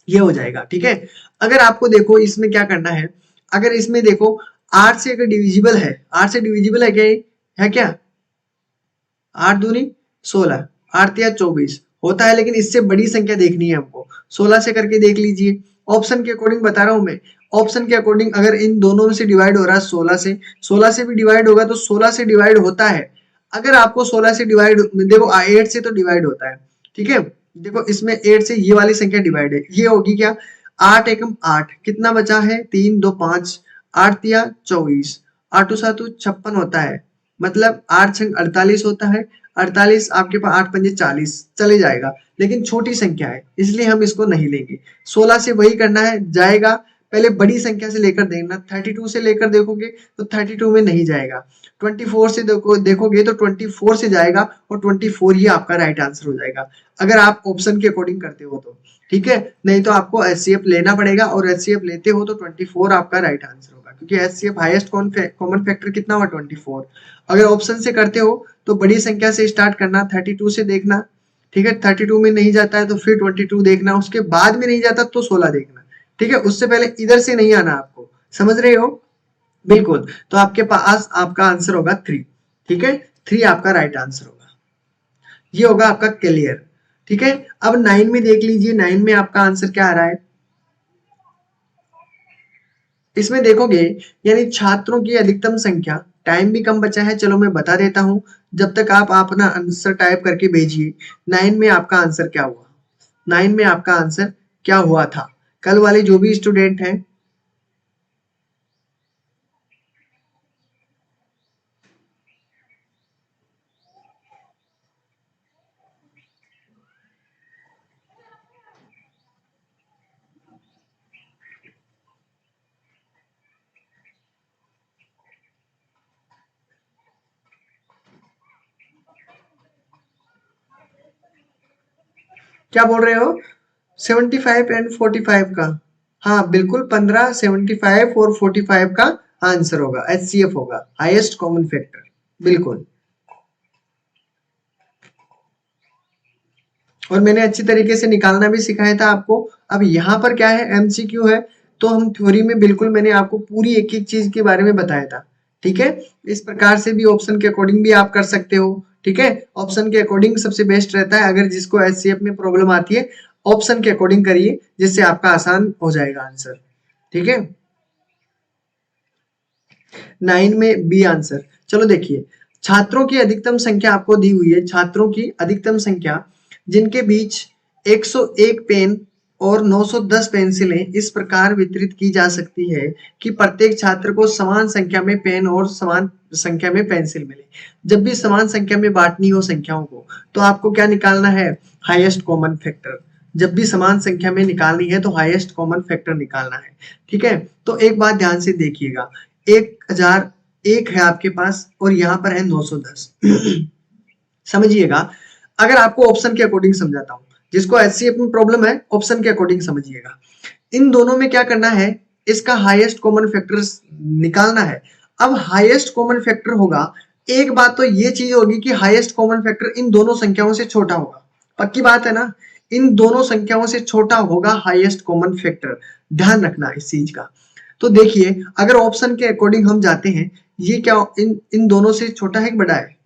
ये हो जाएगा, ठीक है। अगर आपको देखो इसमें क्या करना है, अगर इसमें देखो 8 से अगर डिविजिबल है, 8 से डिविजिबल है क्या ये? है क्या? 8 दूनी 16, 8 तिया 24 होता है, लेकिन इससे बड़ी संख्या देखनी है हमको। 16 से करके देख लीजिए, ऑप्शन के अकॉर्डिंग बता रहा हूं मैं। ऑप्शन के अकॉर्डिंग अगर इन दोनों में से डिवाइड हो रहा है 16 से, 16 से भी डिवाइड होगा तो 16 से डिवाइड होता है। अगर आपको 16 से डिवाइड, देखो 8 से तो डिवाइड होता है, ठीक है। देखो इसमें 8 से ये वाली संख्या डिवाइड है, ये होगी क्या, 8 एकम 8, कितना बचा है, 3 2 5, 8 तिया 24, 8 7 56 होता है, मतलब 8 छंग 48 होता है। 48 आपके पास 8 पंजे 40 चले जाएगा, लेकिन छोटी संख्या है इसलिए हम इसको नहीं लेंगे। 16 से वही करना है, जाएगा। पहले बड़ी संख्या से लेकर देखना, 32 से लेकर देखोगे तो 32 में नहीं जाएगा। 24 से देखोगे तो 24 से जाएगा, और 24 ही आपका राइट आंसर हो जाएगा, अगर आप ऑप्शन के अकॉर्डिंग करते हो तो, ठीक है। नहीं तो आपको एचसीएफ लेना पड़ेगा, और एचसीएफ लेते हो तो 24 आपका राइट आंसर होगा, क्योंकि एचसीएफ हाईएस्ट कॉमन फैक्टर कितना हुआ, 24। अगर ऑप्शन से करते हो तो बड़ी संख्या से स्टार्ट करना, 32 से देखना, ठीक है। 32 में नहीं जाता है तो फिर 22 देखना, उसके बाद में नहीं जाता तो 16 देखना, ठीक है। उससे पहले इधर से नहीं आना आपको, समझ रहे हो? बिल्कुल। तो आपके पास आपका आंसर होगा 3, ठीक है। 3 आपका राइट आंसर होगा, ये होगा आपका क्लियर, ठीक है। अब 9 में देख लीजिए, 9 में आपका आंसर क्या आ रहा है। इसमें देखोगे यानी छात्रों की अधिकतम संख्या, टाइम भी कम बचा है, चलो मैं बता देता हूं, जब तक आप अपना आंसर टाइप करके भेजिए। 9 में आपका आंसर क्या हुआ, 9 में आपका आंसर क्या हुआ था, कल वाले जो भी स्टूडेंट हैं। क्या बोल रहे हो, 75 एंड 45 का? हाँ बिल्कुल, 15, 75 और 45 का आंसर होगा, एचसीएफ होगा, हाईएस्ट कॉमन फैक्टर, बिल्कुल। और मैंने अच्छी तरीके से निकालना भी सिखाया था आपको। अब यहाँ पर क्या है, एमसीक्यू है, तो हम थ्योरी में बिल्कुल मैंने आपको पूरी एक एक चीज के बारे में बताया था, ठीक है। इस प्रकार से भी ऑप्शन के अकॉर्डिंग भी आप कर सकते हो, ठीक है। ऑप्शन के अकॉर्डिंग सबसे बेस्ट रहता है, अगर जिसको एचसीएफ में प्रॉब्लम आती है ऑप्शन के अकॉर्डिंग करिए, जिससे आपका आसान हो जाएगा आंसर, ठीक है। 9 में बी आंसर। चलो देखिए, छात्रों की अधिकतम संख्या आपको दी हुई है, छात्रों की अधिकतम संख्या जिनके बीच 101 पेन और 910 पेंसिलें इस प्रकार वितरित की जा सकती है कि प्रत्येक छात्र को समान संख्या में पेन और समान संख्या में पेंसिल मिले। जब भी समान संख्या में बांटनी हो संख्याओं को, तो आपको क्या निकालना है? Highest common factor. जब भी समान संख्या में निकालनी है तो हाईएस्ट कॉमन फैक्टर निकालना है। ठीक है, तो एक बात ध्यान से देखिएगा, 1001 है आपके पास और यहाँ पर है 910। समझिएगा, अगर आपको ऑप्शन के अकॉर्डिंग समझाता हूँ, जिसको एचसीएफ में प्रॉब्लम है ऑप्शन के अकॉर्डिंग समझिएगा। इन दोनों में क्या करना है? इसका हाईएस्ट कॉमन फैक्टर निकालना है। अब हाईएस्ट कॉमन फैक्टर होगा, एक बात तो ये चीज होगी कि हाईएस्ट कॉमन फैक्टर इन दोनों संख्याओं से छोटा होगा। पक्की बात है ना? इन दोनों संख्याओं से छोटा होगा हाईएस्ट कॉमन फैक्टर, ध्यान रखना इस चीज का। तो देखिए, अगर ऑप्शन के अकॉर्डिंग हम जाते हैं, ये क्या इन दोनों से छोटा है कि बड़ा है?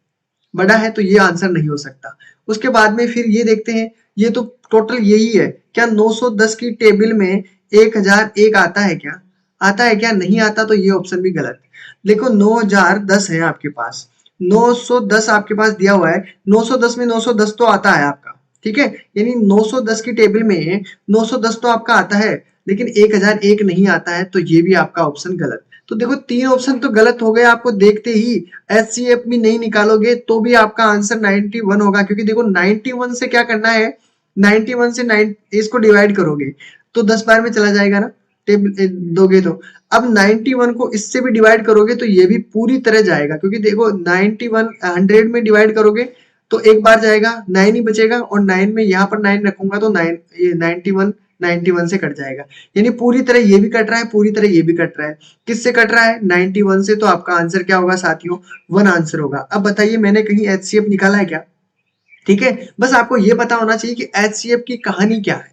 बड़ा है, तो ये आंसर नहीं हो सकता। उसके बाद में फिर ये देखते हैं, ये तो टोटल यही है, क्या 910 की टेबल में 1001 आता है क्या? आता है क्या? नहीं आता, तो ये ऑप्शन भी गलत। देखो 9010 है आपके पास, 910 आपके पास दिया हुआ है, 910 में 910 तो आता है आपका, ठीक है, यानी 910 की टेबल में 910 तो आपका आता है, लेकिन 1001 नहीं आता है, तो ये भी आपका ऑप्शन गलत। तो देखो 3 ऑप्शन तो गलत हो गए आपको देखते ही। एचसीएफ भी नहीं निकालोगे तो भी आपका आंसर 91 होगा, क्योंकि देखो 91 से क्या करना है, 91 से 9 इसको डिवाइड करोगे तो 10 बार में चला जाएगा ना, टेबल दोगे तो। अब 91 को इससे भी डिवाइड करोगे तो ये भी पूरी तरह जाएगा, क्योंकि देखो 91 100 में डिवाइड करोगे तो एक बार जाएगा, 9 ही बचेगा, और 9 में यहाँ पर 9 रखूंगा तो 9 ये 91 से कट जाएगा, यानी पूरी तरह ये भी कट रहा है, पूरी तरह ये भी कट रहा है। किससे कट रहा है? 91 से। तो आपका आंसर क्या होगा साथियों? 1 आंसर होगा। अब बताइए, मैंने कहीं एचसीएफ निकाला है क्या? ठीक है, बस आपको ये पता होना चाहिए कि एचसीएफ की कहानी क्या है।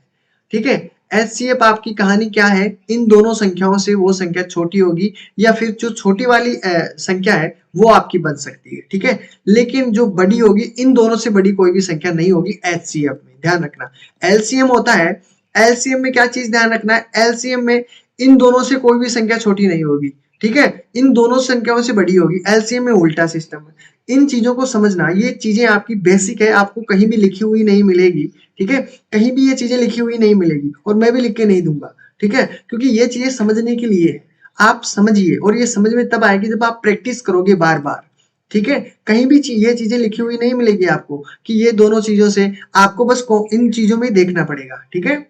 ठीक है, एचसीएफ आपकी कहानी क्या है? इन दोनों संख्याओं से वो संख्या छोटी होगी, या फिर जो छोटी वाली संख्या है वो आपकी बन सकती है, ठीक है, लेकिन जो बड़ी होगी, इन दोनों से बड़ी कोई भी संख्या नहीं होगी एचसीएफ में, ध्यान रखना। एलसीएम होता है, एलसीएम में क्या चीज ध्यान रखना है? एलसीएम में इन दोनों से कोई भी संख्या छोटी नहीं होगी, ठीक है, इन दोनों संख्याओं से बड़ी होगी। एलसीएम में उल्टा सिस्टम है। इन चीजों को समझना, ये चीजें आपकी बेसिक है, आपको कहीं भी लिखी हुई नहीं मिलेगी, ठीक है, कहीं भी ये चीजें लिखी हुई नहीं मिलेगी, और मैं भी लिख के नहीं दूंगा, ठीक है, क्योंकि ये चीजें समझने के लिए है। आप समझिए, और ये समझ में तब आएगी जब आप प्रैक्टिस करोगे बार बार, ठीक है। कहीं भी ये चीजें लिखी हुई नहीं मिलेगी आपको कि ये दोनों चीजों से, आपको बस इन चीजों में देखना पड़ेगा, ठीक है।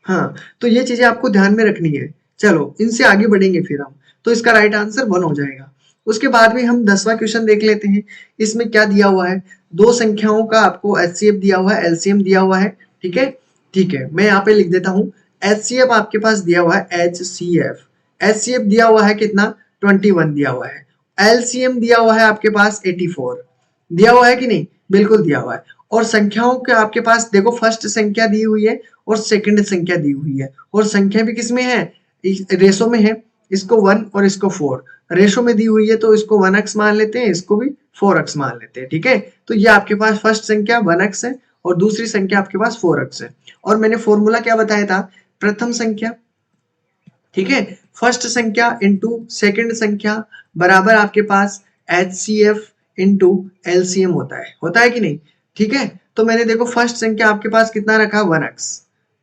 हाँ, तो ये चीजें आपको ध्यान में रखनी है। चलो इनसे आगे बढ़ेंगे फिर हम, तो इसका राइट आंसर 1 हो जाएगा। उसके बाद में हम 10वां क्वेश्चन देख लेते हैं। इसमें क्या दिया हुआ है? दो संख्याओं का आपको एचसीएफ दिया हुआ है, एलसीएम दिया हुआ है, ठीक है, ठीक है, मैं यहाँ पे लिख देता हूँ। एचसीएफ आपके पास दिया हुआ है एचसीएफ, एचसीएफ दिया हुआ है कितना? 21 दिया हुआ है। एलसीएम दिया हुआ है आपके पास 84 दिया हुआ है कि नहीं? बिल्कुल दिया हुआ है। और संख्याओं के आपके पास देखो, फर्स्ट संख्या दी हुई है और सेकंड संख्या दी हुई है, और संख्या भी किसमें है? रेशो में है। इसको 1 और इसको 4 रेशो में दी हुई है, तो इसको 1x मान लेते हैं, इसको भी 4x मान लेते हैं, ठीक है। तो ये आपके पास फर्स्ट संख्या 1x है और दूसरी संख्या आपके पास 4x है। और मैंने फॉर्मूला क्या बताया था? प्रथम संख्या, ठीक है, फर्स्ट संख्या इंटू सेकंड संख्या बराबर आपके पास एचसीएफ इंटू एलसीएम होता है कि नहीं? ठीक है, तो मैंने देखो फर्स्ट संख्या आपके पास कितना रखा?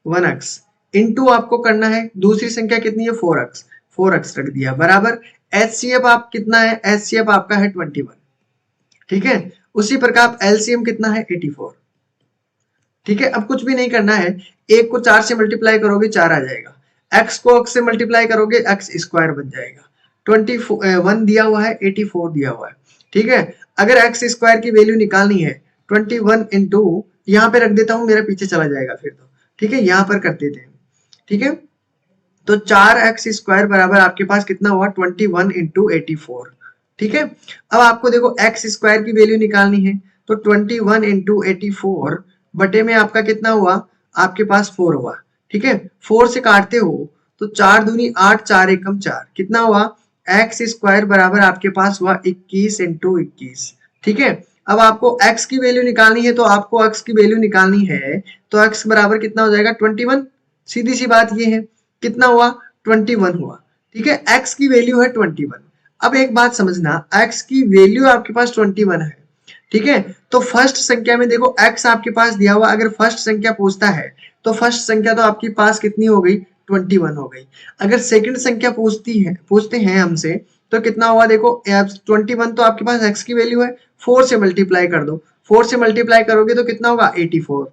1x इंटू आपको करना है दूसरी संख्या कितनी है? 4x रख दिया, बराबर एचसीएफ आप कितना है? एचसीएफ आपका है 21, ठीक है। उसी प्रकार एलसीएम कितना है? 84, ठीक है। अब कुछ भी नहीं करना है, एक को 4 से मल्टीप्लाई करोगे 4 आ जाएगा, x को x से मल्टीप्लाई करोगे x स्क्वायर बन जाएगा। 21 दिया हुआ है, 84 दिया हुआ है, ठीक है। अगर x स्क्वायर की वैल्यू निकालनी है 21 इंटू, यहाँ पे रख देता हूँ, मेरा पीछे चला जाएगा फिर तो, ठीक है, यहाँ पर कर देते हैं, ठीक है। तो 4x स्क्वायर बराबर आपके पास कितना हुआ? 21 इंटू 84, ठीक है। अब आपको देखो x स्क्वायर की वैल्यू निकालनी है, तो 21 इंटू 84 बटे में आपका कितना हुआ? आपके पास 4 हुआ, ठीक है। 4 से काटते हो तो 4 दूनी 8, 4 एकम 4, कितना हुआ? x स्क्वायर बराबर आपके पास हुआ 21 इंटू 21, ठीक है। अब आपको x की वैल्यू निकालनी है, तो आपको x की वैल्यू निकालनी है, तो x बराबर कितना हो जाएगा? 21, सीधी सी बात ये है, कितना हुआ? 21 हुआ, ठीक है। x की वैल्यू है 21। अब एक बात समझना, x की वैल्यू आपके पास 21 है, ठीक है। तो फर्स्ट संख्या में देखो x आपके पास दिया हुआ, अगर फर्स्ट संख्या पूछता है तो फर्स्ट संख्या तो आपके पास कितनी हो गई, 21 हो गई। अगर सेकंड संख्या पूछते हैं हमसे तो कितना हुआ, देखो 21 तो आपके पास x की वैल्यू है, 4 से मल्टीप्लाई कर दो, 4 से मल्टीप्लाई करोगे तो कितना होगा, 84।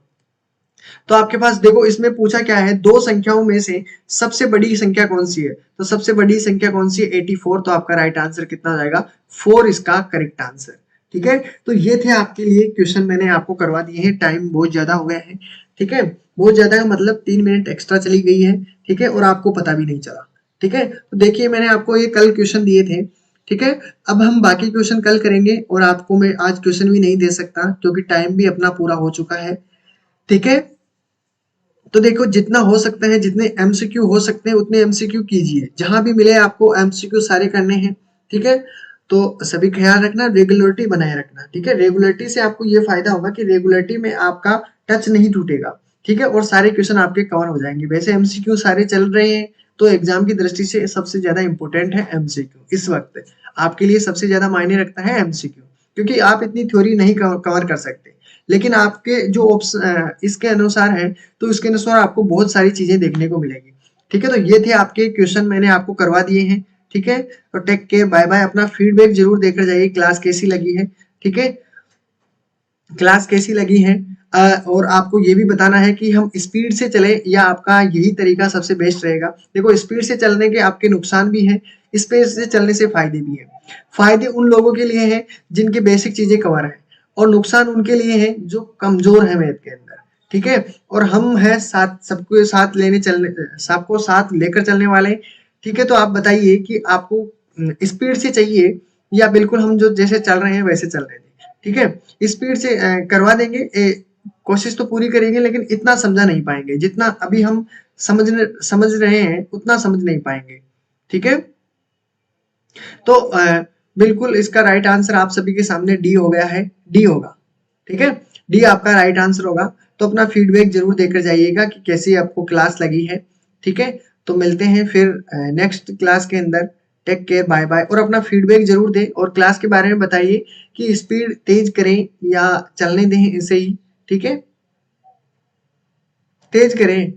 तो आपके पास देखो इसमें पूछा क्या है, दो संख्याओं में से सबसे बड़ी संख्या कौन सी है, तो सबसे बड़ी संख्या कौन सी है, 84। तो आपका राइट आंसर कितना हो जाएगा, 4 इसका करेक्ट आंसर। ठीक है, तो ये थे आपके लिए क्वेश्चन, मैंने आपको करवा दिए हैं। टाइम बहुत ज्यादा हो गया है, ठीक है, बहुत ज्यादा मतलब 3 मिनट एक्स्ट्रा चली गई है, ठीक है, और आपको पता भी नहीं चला। ठीक है, तो देखिए मैंने आपको ये कल क्वेश्चन दिए थे, ठीक है। अब हम बाकी क्वेश्चन कल करेंगे, और आपको मैं आज क्वेश्चन भी नहीं दे सकता क्योंकि टाइम भी अपना पूरा हो चुका है। ठीक है, तो देखो जितना हो सकता है, जितने एमसीक्यू हो सकते हैं उतने एमसीक्यू कीजिए, जहां भी मिले आपको एमसीक्यू सारे करने हैं। ठीक है, तो सभी ख्याल रखना, रेगुलरिटी बनाए रखना। ठीक है, रेगुलरिटी से आपको ये फायदा होगा कि रेगुलरिटी में आपका टच नहीं टूटेगा। ठीक है, और सारे क्वेश्चन आपके कवर हो जाएंगे। वैसे एमसीक्यू सारे चल रहे हैं, तो एग्जाम की दृष्टि से सबसे ज्यादा इंपॉर्टेंट है एमसीक्यू। इस वक्त आपके लिए सबसे ज्यादा मायने रखता है एमसीक्यू, क्योंकि आप इतनी थ्योरी नहीं कवर कर सकते, लेकिन आपके जो इसके अनुसार है, तो इसके अनुसार आपको बहुत सारी चीजें देखने को मिलेगी। ठीक है, तो ये थे आपके क्वेश्चन, मैंने आपको करवा दिए हैं। ठीक है, तो टेक केयर, बाय बाय। अपना फीडबैक जरूर देकर जाइए, क्लास कैसी लगी है। ठीक है, क्लास कैसी लगी है, और आपको ये भी बताना है कि हम स्पीड से चले या आपका यही तरीका सबसे बेस्ट रहेगा। देखो स्पीड से चलने के आपके नुकसान भी हैं, स्पीड से चलने से फायदे भी हैं। फायदे उन लोगों के लिए हैं जिनके बेसिक चीजें कवर है, और नुकसान उनके लिए है जो कमजोर है मैथ के अंदर। ठीक है, और हम हैं साथ, सबको साथ लेने चलने, सबको साथ लेकर चलने वाले। ठीक है, तो आप बताइए कि आपको स्पीड से चाहिए या बिल्कुल हम जो जैसे चल रहे हैं वैसे चल रहे थे। ठीक है, स्पीड से करवा देंगे, कोशिश तो पूरी करेंगे, लेकिन इतना समझा नहीं पाएंगे जितना अभी हम समझ रहे हैं, उतना समझ नहीं पाएंगे। ठीक है, तो बिल्कुल इसका राइट आंसर आप सभी के सामने डी हो गया है, डी होगा। ठीक है, डी आपका राइट आंसर होगा। तो अपना फीडबैक जरूर देकर जाइएगा कि कैसी आपको क्लास लगी है। ठीक है, तो मिलते हैं फिर नेक्स्ट क्लास के अंदर। Take care, bye bye. और अपना फीडबैक जरूर दें, और क्लास के बारे में बताइए कि स्पीड तेज करें या चलने दें इसे ही। ठीक है, तेज करें,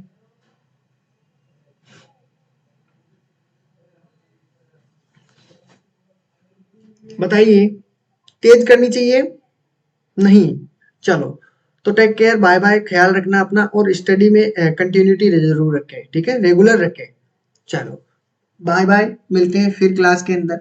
बताइए, तेज करनी चाहिए, नहीं, चलो। तो टेक केयर, बाय बाय, ख्याल रखना अपना, और स्टडी में कंटिन्यूटी जरूर रखें। ठीक है, रेगुलर रखें। चलो बाय बाय, मिलते हैं फिर क्लास के अंदर।